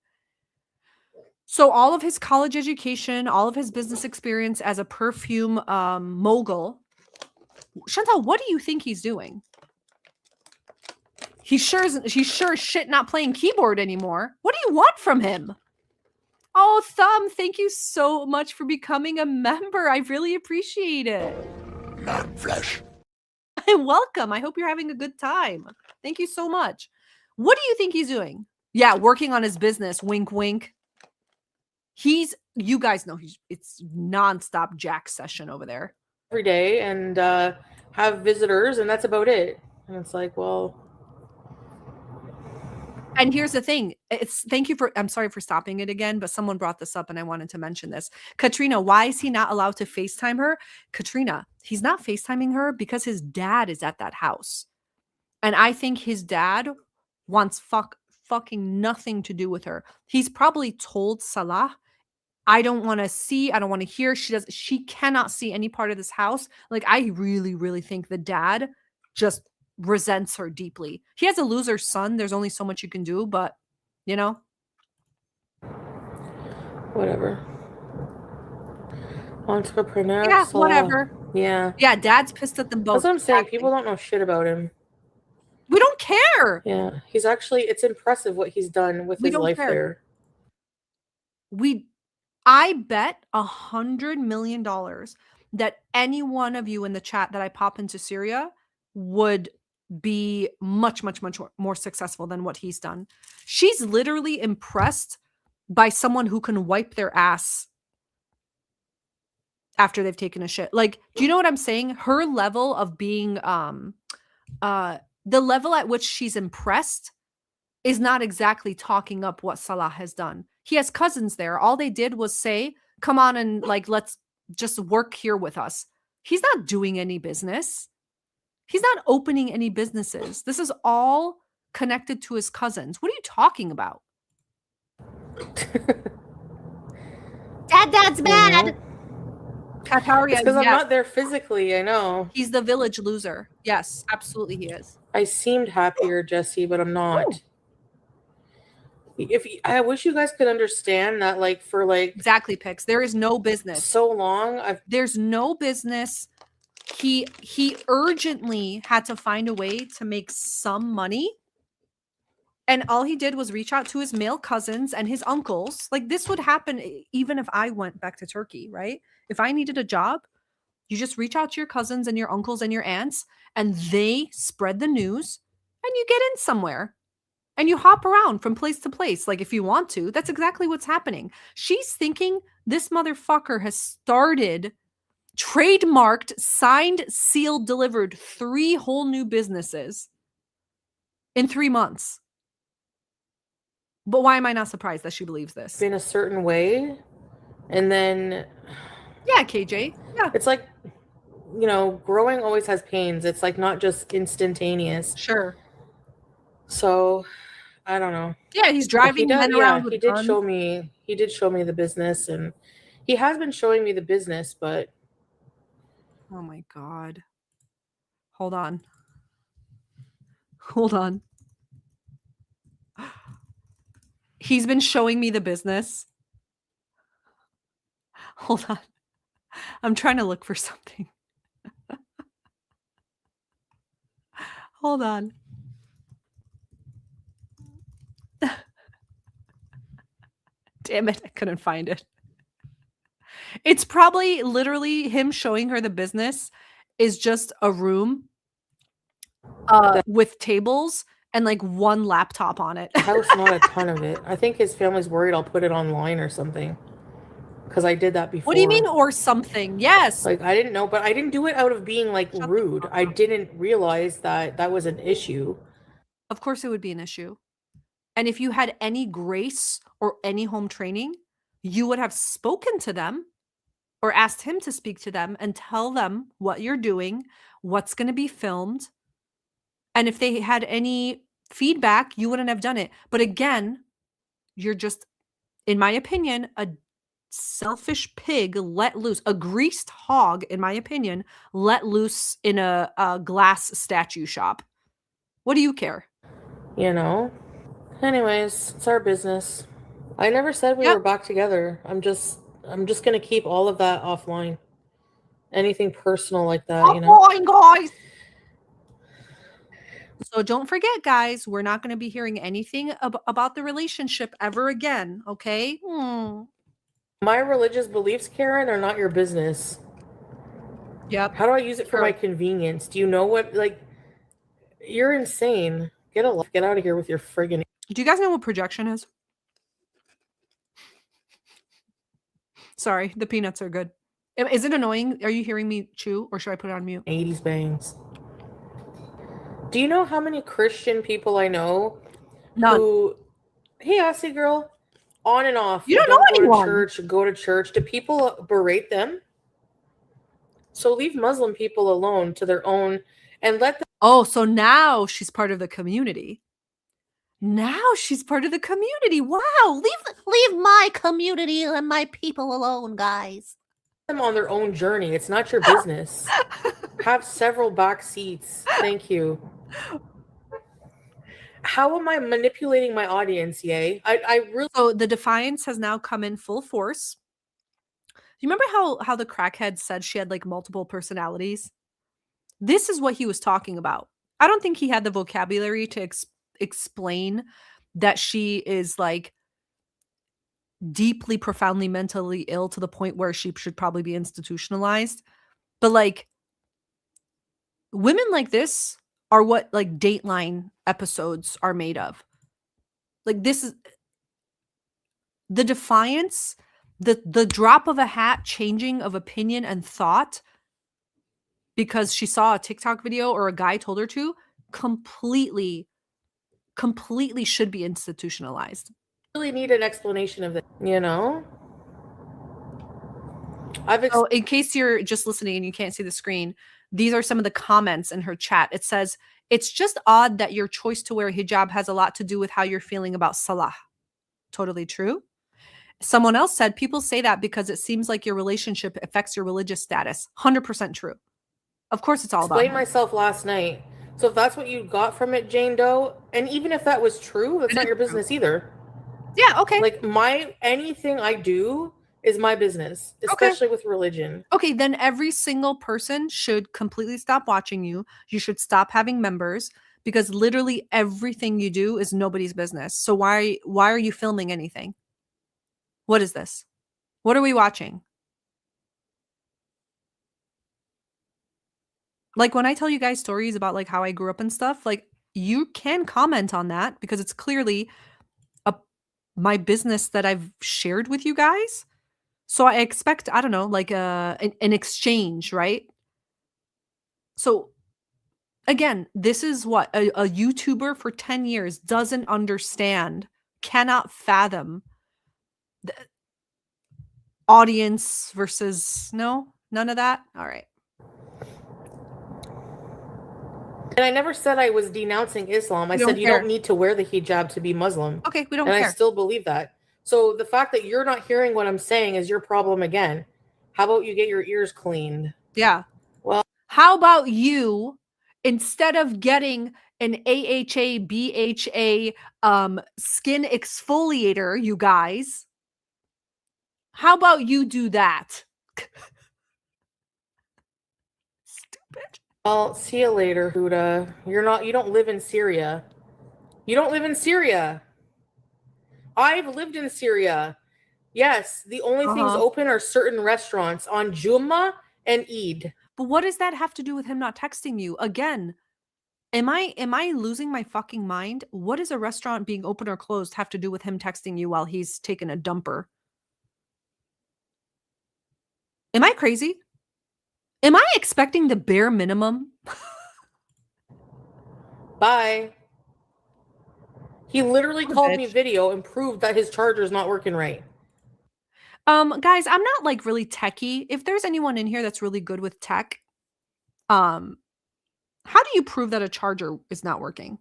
So all of his college education, all of his business experience as a perfume mogul. Chantal, what do you think he's doing? He's sure as shit not playing keyboard anymore. What do you want from him? Oh, Thumb, thank you so much for becoming a member. I really appreciate it. Not flesh. Welcome. I hope you're having a good time. Thank you so much. What do you think he's doing? Yeah, working on his business. Wink, wink. You guys know it's nonstop Jack session over there. Every day and have visitors, and that's about it. And it's like, well. And here's the thing. I'm sorry for stopping it again, but someone brought this up and I wanted to mention this. Katrina, why is he not allowed to FaceTime her? Katrina, he's not FaceTiming her because his dad is at that house. And I think his dad wants fucking nothing to do with her. He's probably told Salah, I don't want to see, I don't want to hear. She cannot see any part of this house. Like, I really, really think the dad just resents her deeply. He has a loser son. There's only so much you can do, but you know, whatever. Entrepreneur. Yeah, whatever. Yeah. Yeah, dad's pissed at them both. That's what I'm saying. People don't know shit about him. We don't care. Yeah. He's actually, it's impressive what he's done with his life there. I bet $100 million that any one of you in the chat that I pop into Syria would be much, much, much more successful than what he's done. She's literally impressed by someone who can wipe their ass after they've taken a shit. Like, do you know what I'm saying? Her level of being, the level at which she's impressed is not exactly talking up what Salah has done. He has cousins there. All they did was say, come on and like, let's just work here with us. He's not doing any business. He's not opening any businesses. This is all connected to his cousins. What are you talking about? Dad's bad. Kataria, because I'm not there physically, I know. He's the village loser. Yes, absolutely he is. I seemed happier, Jesse, but I'm not. Ooh. I wish you guys could understand that, like, for like exactly, Pix. There is no business. So long. There's no business. He urgently had to find a way to make some money. And all he did was reach out to his male cousins and his uncles. Like, this would happen even if I went back to Turkey, right? If I needed a job, you just reach out to your cousins and your uncles and your aunts, and they spread the news, and you get in somewhere. And you hop around from place to place, like if you want to. That's exactly what's happening. She's thinking this motherfucker has started, trademarked, signed, sealed, delivered 3 whole new businesses in 3 months. But why am I not surprised that she believes this? In a certain way. And then... Yeah, KJ. Yeah. It's like, you know, growing always has pains. It's like not just instantaneous. Sure. So, I don't know. Yeah, he's driving men around with guns. He did show me the business, and he has been showing me the business, but oh my God. Hold on. He's been showing me the business. Hold on. I'm trying to look for something. Hold on. Damn it, I couldn't find it. It's probably literally him showing her the business is just a room with tables and like one laptop on it. House, not a ton of it. I think his family's worried I'll put it online or something. Because I did that before. What do you mean or something? Yes. Like, I didn't know, but I didn't do it out of being like rude. I didn't realize that that was an issue. Of course it would be an issue. And if you had any grace or any home training, you would have spoken to them or asked him to speak to them and tell them what you're doing, what's going to be filmed. And if they had any feedback, you wouldn't have done it. But again, you're just, in my opinion, a selfish pig let loose, a greased hog, in my opinion, let loose in a glass statue shop. What do you care? You know? Anyways, it's our business. I never said we were back together. I'm just gonna keep all of that offline. Anything personal like that, you know? Offline, guys! So don't forget, guys, we're not going to be hearing anything about the relationship ever again, okay? My religious beliefs, Karen, are not your business. Yep. How do I use it for my convenience? Do you know what, like, you're insane. Get out of here with your friggin'. Do you guys know what projection is? Sorry, the peanuts are good. Is it annoying? Are you hearing me chew, or should I put it on mute? 80s bangs. Do you know how many Christian people I know who, hey, Aussie girl, on and off. You don't know anyone. Go to church. Do people berate them? So leave Muslim people alone to their own and let them. Oh, so now she's part of the community. Now she's part of the community. Wow. Leave my community and my people alone, guys. Them on their own journey. It's not your business. Have several back seats. Thank you. How am I manipulating my audience, yay? I really. So the defiance has now come in full force. You remember how the crackhead said she had like multiple personalities? This is what he was talking about. I don't think he had the vocabulary to explain that she is like deeply, profoundly mentally ill to the point where she should probably be institutionalized. But like women like this are what like Dateline episodes are made of. Like this is the defiance, the drop of a hat changing of opinion and thought because she saw a TikTok video or a guy told her to, completely should be institutionalized. Really need an explanation of that, you know? So in case you're just listening and you can't see the screen, these are some of the comments in her chat. It says, it's just odd that your choice to wear hijab has a lot to do with how you're feeling about Salah. Totally true. Someone else said, people say that because it seems like your relationship affects your religious status. 100% true. Of course it's all about explained myself last night. So if that's what you got from it, Jane Doe, and even if that was true, that's not your business either. Yeah, okay. Like anything I do is my business, especially with religion. Okay, then every single person should completely stop watching you. You should stop having members because literally everything you do is nobody's business. So why are you filming anything? What is this? What are we watching? Like when I tell you guys stories about like how I grew up and stuff, like you can comment on that because it's clearly my business that I've shared with you guys. So I expect, I don't know, like an exchange, right? So again, this is what a YouTuber for 10 years doesn't understand, cannot fathom the audience versus none of that. All right. And I never said I was denouncing Islam. I said you don't need to wear the hijab to be Muslim. Okay, we don't care. And I still believe that. So the fact that you're not hearing what I'm saying is your problem again. How about you get your ears cleaned? Yeah. Well, how about you, instead of getting an AHA, BHA skin exfoliator, you guys, how about you do that? Stupid. Well, see you later, Huda. You don't live in Syria. You don't live in Syria. I've lived in Syria. Yes, the only things open are certain restaurants on Jummah and Eid. But what does that have to do with him not texting you? Again, Am I losing my fucking mind? What does a restaurant being open or closed have to do with him texting you while he's taking a dumper? Am I crazy? Am I expecting the bare minimum? Bye. He literally What a called me bitch. video and proved that his charger's not working right. Guys, I'm not like really techie. If there's anyone in here that's really good with tech, how do you prove that a charger is not working?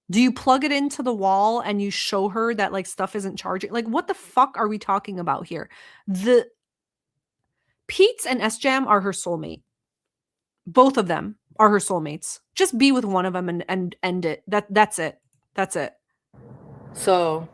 Do you plug it into the wall and you show her that like stuff isn't charging? Like, what the fuck are we talking about here? The Pete's and S-Jam are her soulmate. Both of them are her soulmates. Just be with one of them and end it. That's it. That's it. So,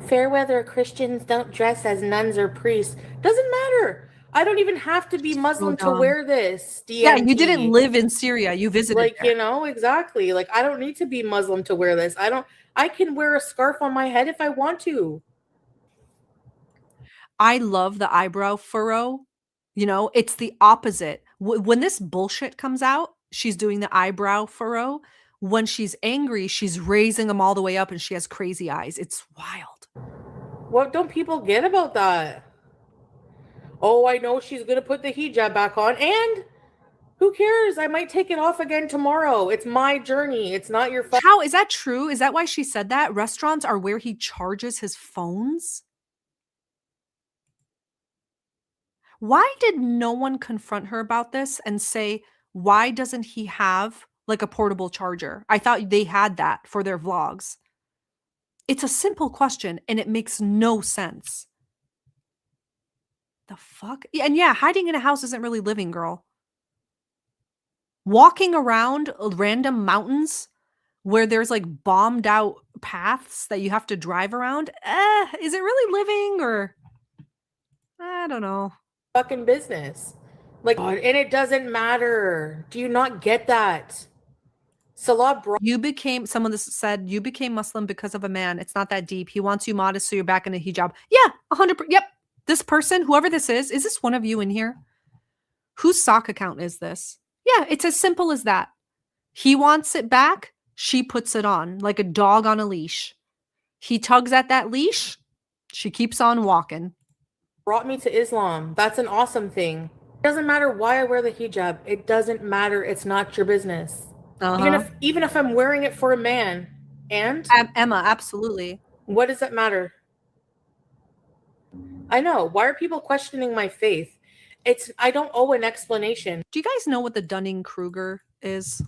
fair weather Christians don't dress as nuns or priests. Doesn't matter. I don't even have to be Muslim to wear this. DMT. Yeah, you didn't live in Syria. You visited like there. You know, exactly. Like, I don't need to be Muslim to wear this. I can wear a scarf on my head if I want to. I love the eyebrow furrow. You know, it's the opposite. When this bullshit comes out, she's doing the eyebrow furrow. When she's angry, she's raising them all the way up and she has crazy eyes. It's wild. What don't people get about that? Oh, I know she's going to put the hijab back on, and who cares? I might take it off again tomorrow. It's my journey. It's not your fault. How is that true? Is that why she said that? Restaurants are where he charges his phones? Why did no one confront her about this and say, why doesn't he have like a portable charger? I thought they had that for their vlogs. It's a simple question and it makes no sense. The fuck? And yeah, hiding in a house isn't really living, girl. Walking around random mountains where there's like bombed out paths that you have to drive around. Is it really living or I don't know. Fucking business. Like, and it doesn't matter. Do you not get that? Salah Someone said you became Muslim because of a man. It's not that deep. He wants you modest so you're back in a hijab. Yeah, 100%. Yep. This person, whoever this is this one of you in here? Whose sock account is this? Yeah, it's as simple as that. He wants it back. She puts it on like a dog on a leash. He tugs at that leash. She keeps on walking. Brought me to Islam. That's an awesome thing. It doesn't matter why I wear the hijab. It doesn't matter. It's not your business. Even if I'm wearing it for a man. And Emma, absolutely. What does that matter? I know. Why are people questioning my faith? I don't owe an explanation. Do you guys know what the Dunning-Kruger is?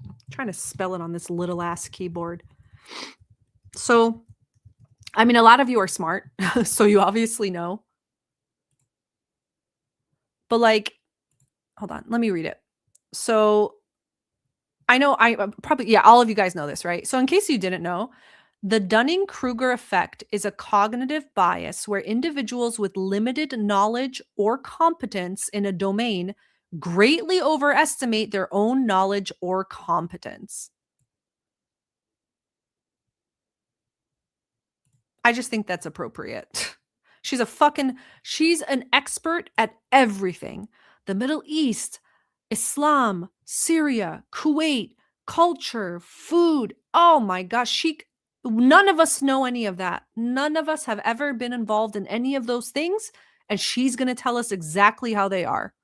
I'm trying to spell it on this little ass keyboard. So, I mean, a lot of you are smart, so you obviously know. But like, hold on, let me read it. So, I know all of you guys know this, right? So in case you didn't know, the Dunning-Kruger effect is a cognitive bias where individuals with limited knowledge or competence in a domain greatly overestimate their own knowledge or competence. I just think that's appropriate. She's an expert at everything. The Middle East, Islam, Syria, Kuwait, culture, food. Oh my gosh, none of us know any of that. None of us have ever been involved in any of those things, and she's going to tell us exactly how they are.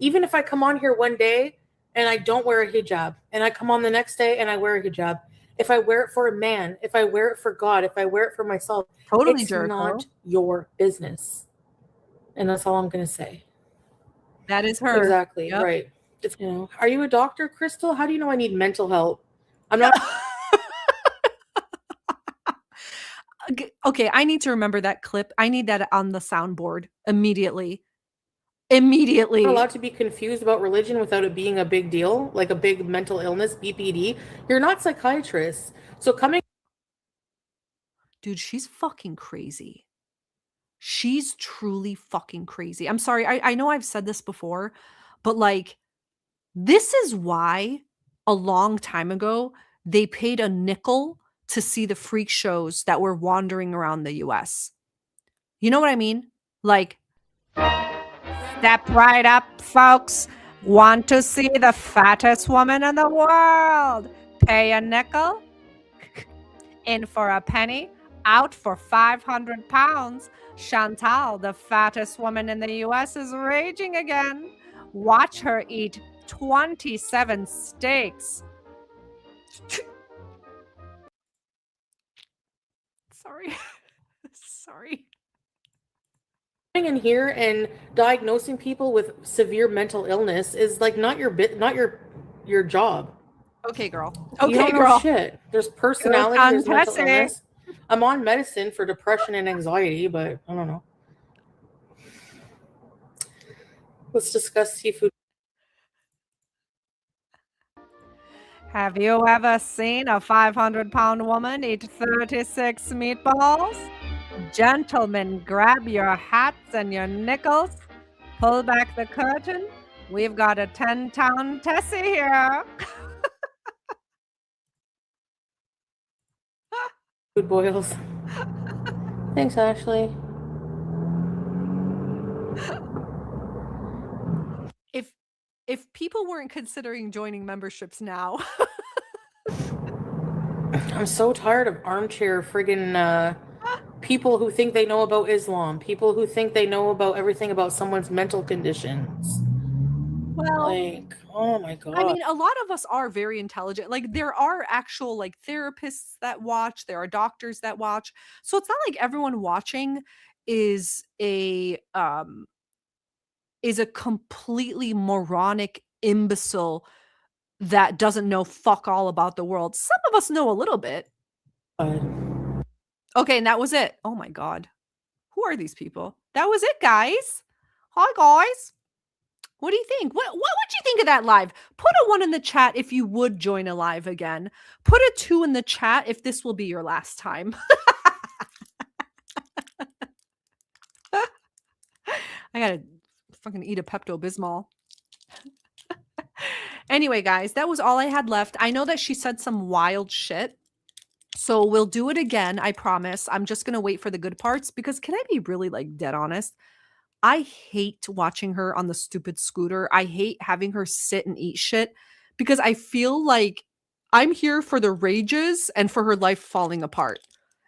Even if I come on here one day and I don't wear a hijab, and I come on the next day and I wear a hijab, if I wear it for a man, if I wear it for God, if I wear it for myself, it's not your business. And that's all I'm going to say. That is her. Exactly. Yep. Right. Are you a doctor, Crystal? How do you know I need mental help? I'm not. Okay, I need to remember that clip. I need that on the soundboard immediately. Immediately. You're not allowed to be confused about religion without it being a big deal, like a big mental illness, BPD. You're not psychiatrists. So Dude, she's fucking crazy. She's truly fucking crazy. I'm sorry. I know I've said this before, but like, this is why a long time ago, they paid a nickel to see the freak shows that were wandering around the US. You know what I mean? Like, Step right up, folks. Want to see the fattest woman in the world? Pay a nickel, in for a penny, out for 500 pounds. Chantal, the fattest woman in the US, is raging again. Watch her eat 27 steaks. Sorry. Sorry. Coming in here and diagnosing people with severe mental illness is like not your job. Okay, girl. You Okay, don't know girl. shit. There's personality, there's mental illness. I'm on medicine for depression and anxiety, but I don't know. Let's discuss seafood. Have you ever seen a 500-pound woman eat 36 meatballs? Gentlemen, grab your hats and your nickels. Pull back the curtain. We've got a 10-pound Tessie here. Food boils. Thanks, Ashley. If people weren't considering joining memberships now. I'm so tired of armchair friggin' people who think they know about Islam, people who think they know about everything about someone's mental conditions. Well, like, oh my God. I mean, a lot of us are very intelligent. Like, there are actual like therapists that watch, there are doctors that watch. So it's not like everyone watching is a completely moronic imbecile that doesn't know fuck all about the world. Some of us know a little bit. Okay, and that was it. Oh my God. Who are these people? That was it, guys. Hi, guys. What do you think? What would you think of that live? Put a 1 in the chat if you would join a live again. Put a 2 in the chat if this will be your last time. I gotta fucking eat a Pepto-Bismol. Anyway, guys, that was all I had left. I know that she said some wild shit. So we'll do it again, I promise. I'm just going to wait for the good parts because can I be really like dead honest? I hate watching her on the stupid scooter. I hate having her sit and eat shit because I feel like I'm here for the rages and for her life falling apart.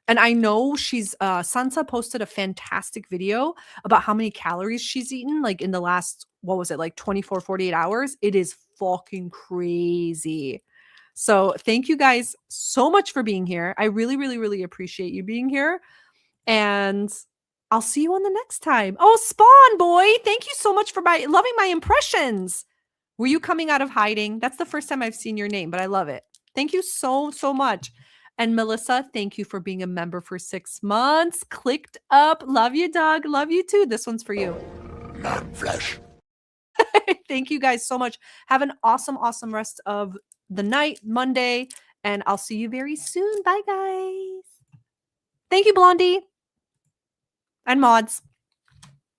And I know she's Sansa posted a fantastic video about how many calories she's eaten like in the last, what was it, like 24, 48 hours. It is fucking crazy. So thank you guys so much for being here. I really, really, really appreciate you being here. And I'll see you on the next time. Oh, Spawn Boy, thank you so much for loving my impressions. Were you coming out of hiding? That's the first time I've seen your name, but I love it. Thank you so, so much. And Melissa, thank you for being a member for 6 months. Clicked up. Love you, dog. Love you too. This one's for you. Non-flesh. Thank you guys so much. Have an awesome, awesome rest of the night, Monday, and I'll see you very soon. Bye, guys. Thank you, Blondie. And mods.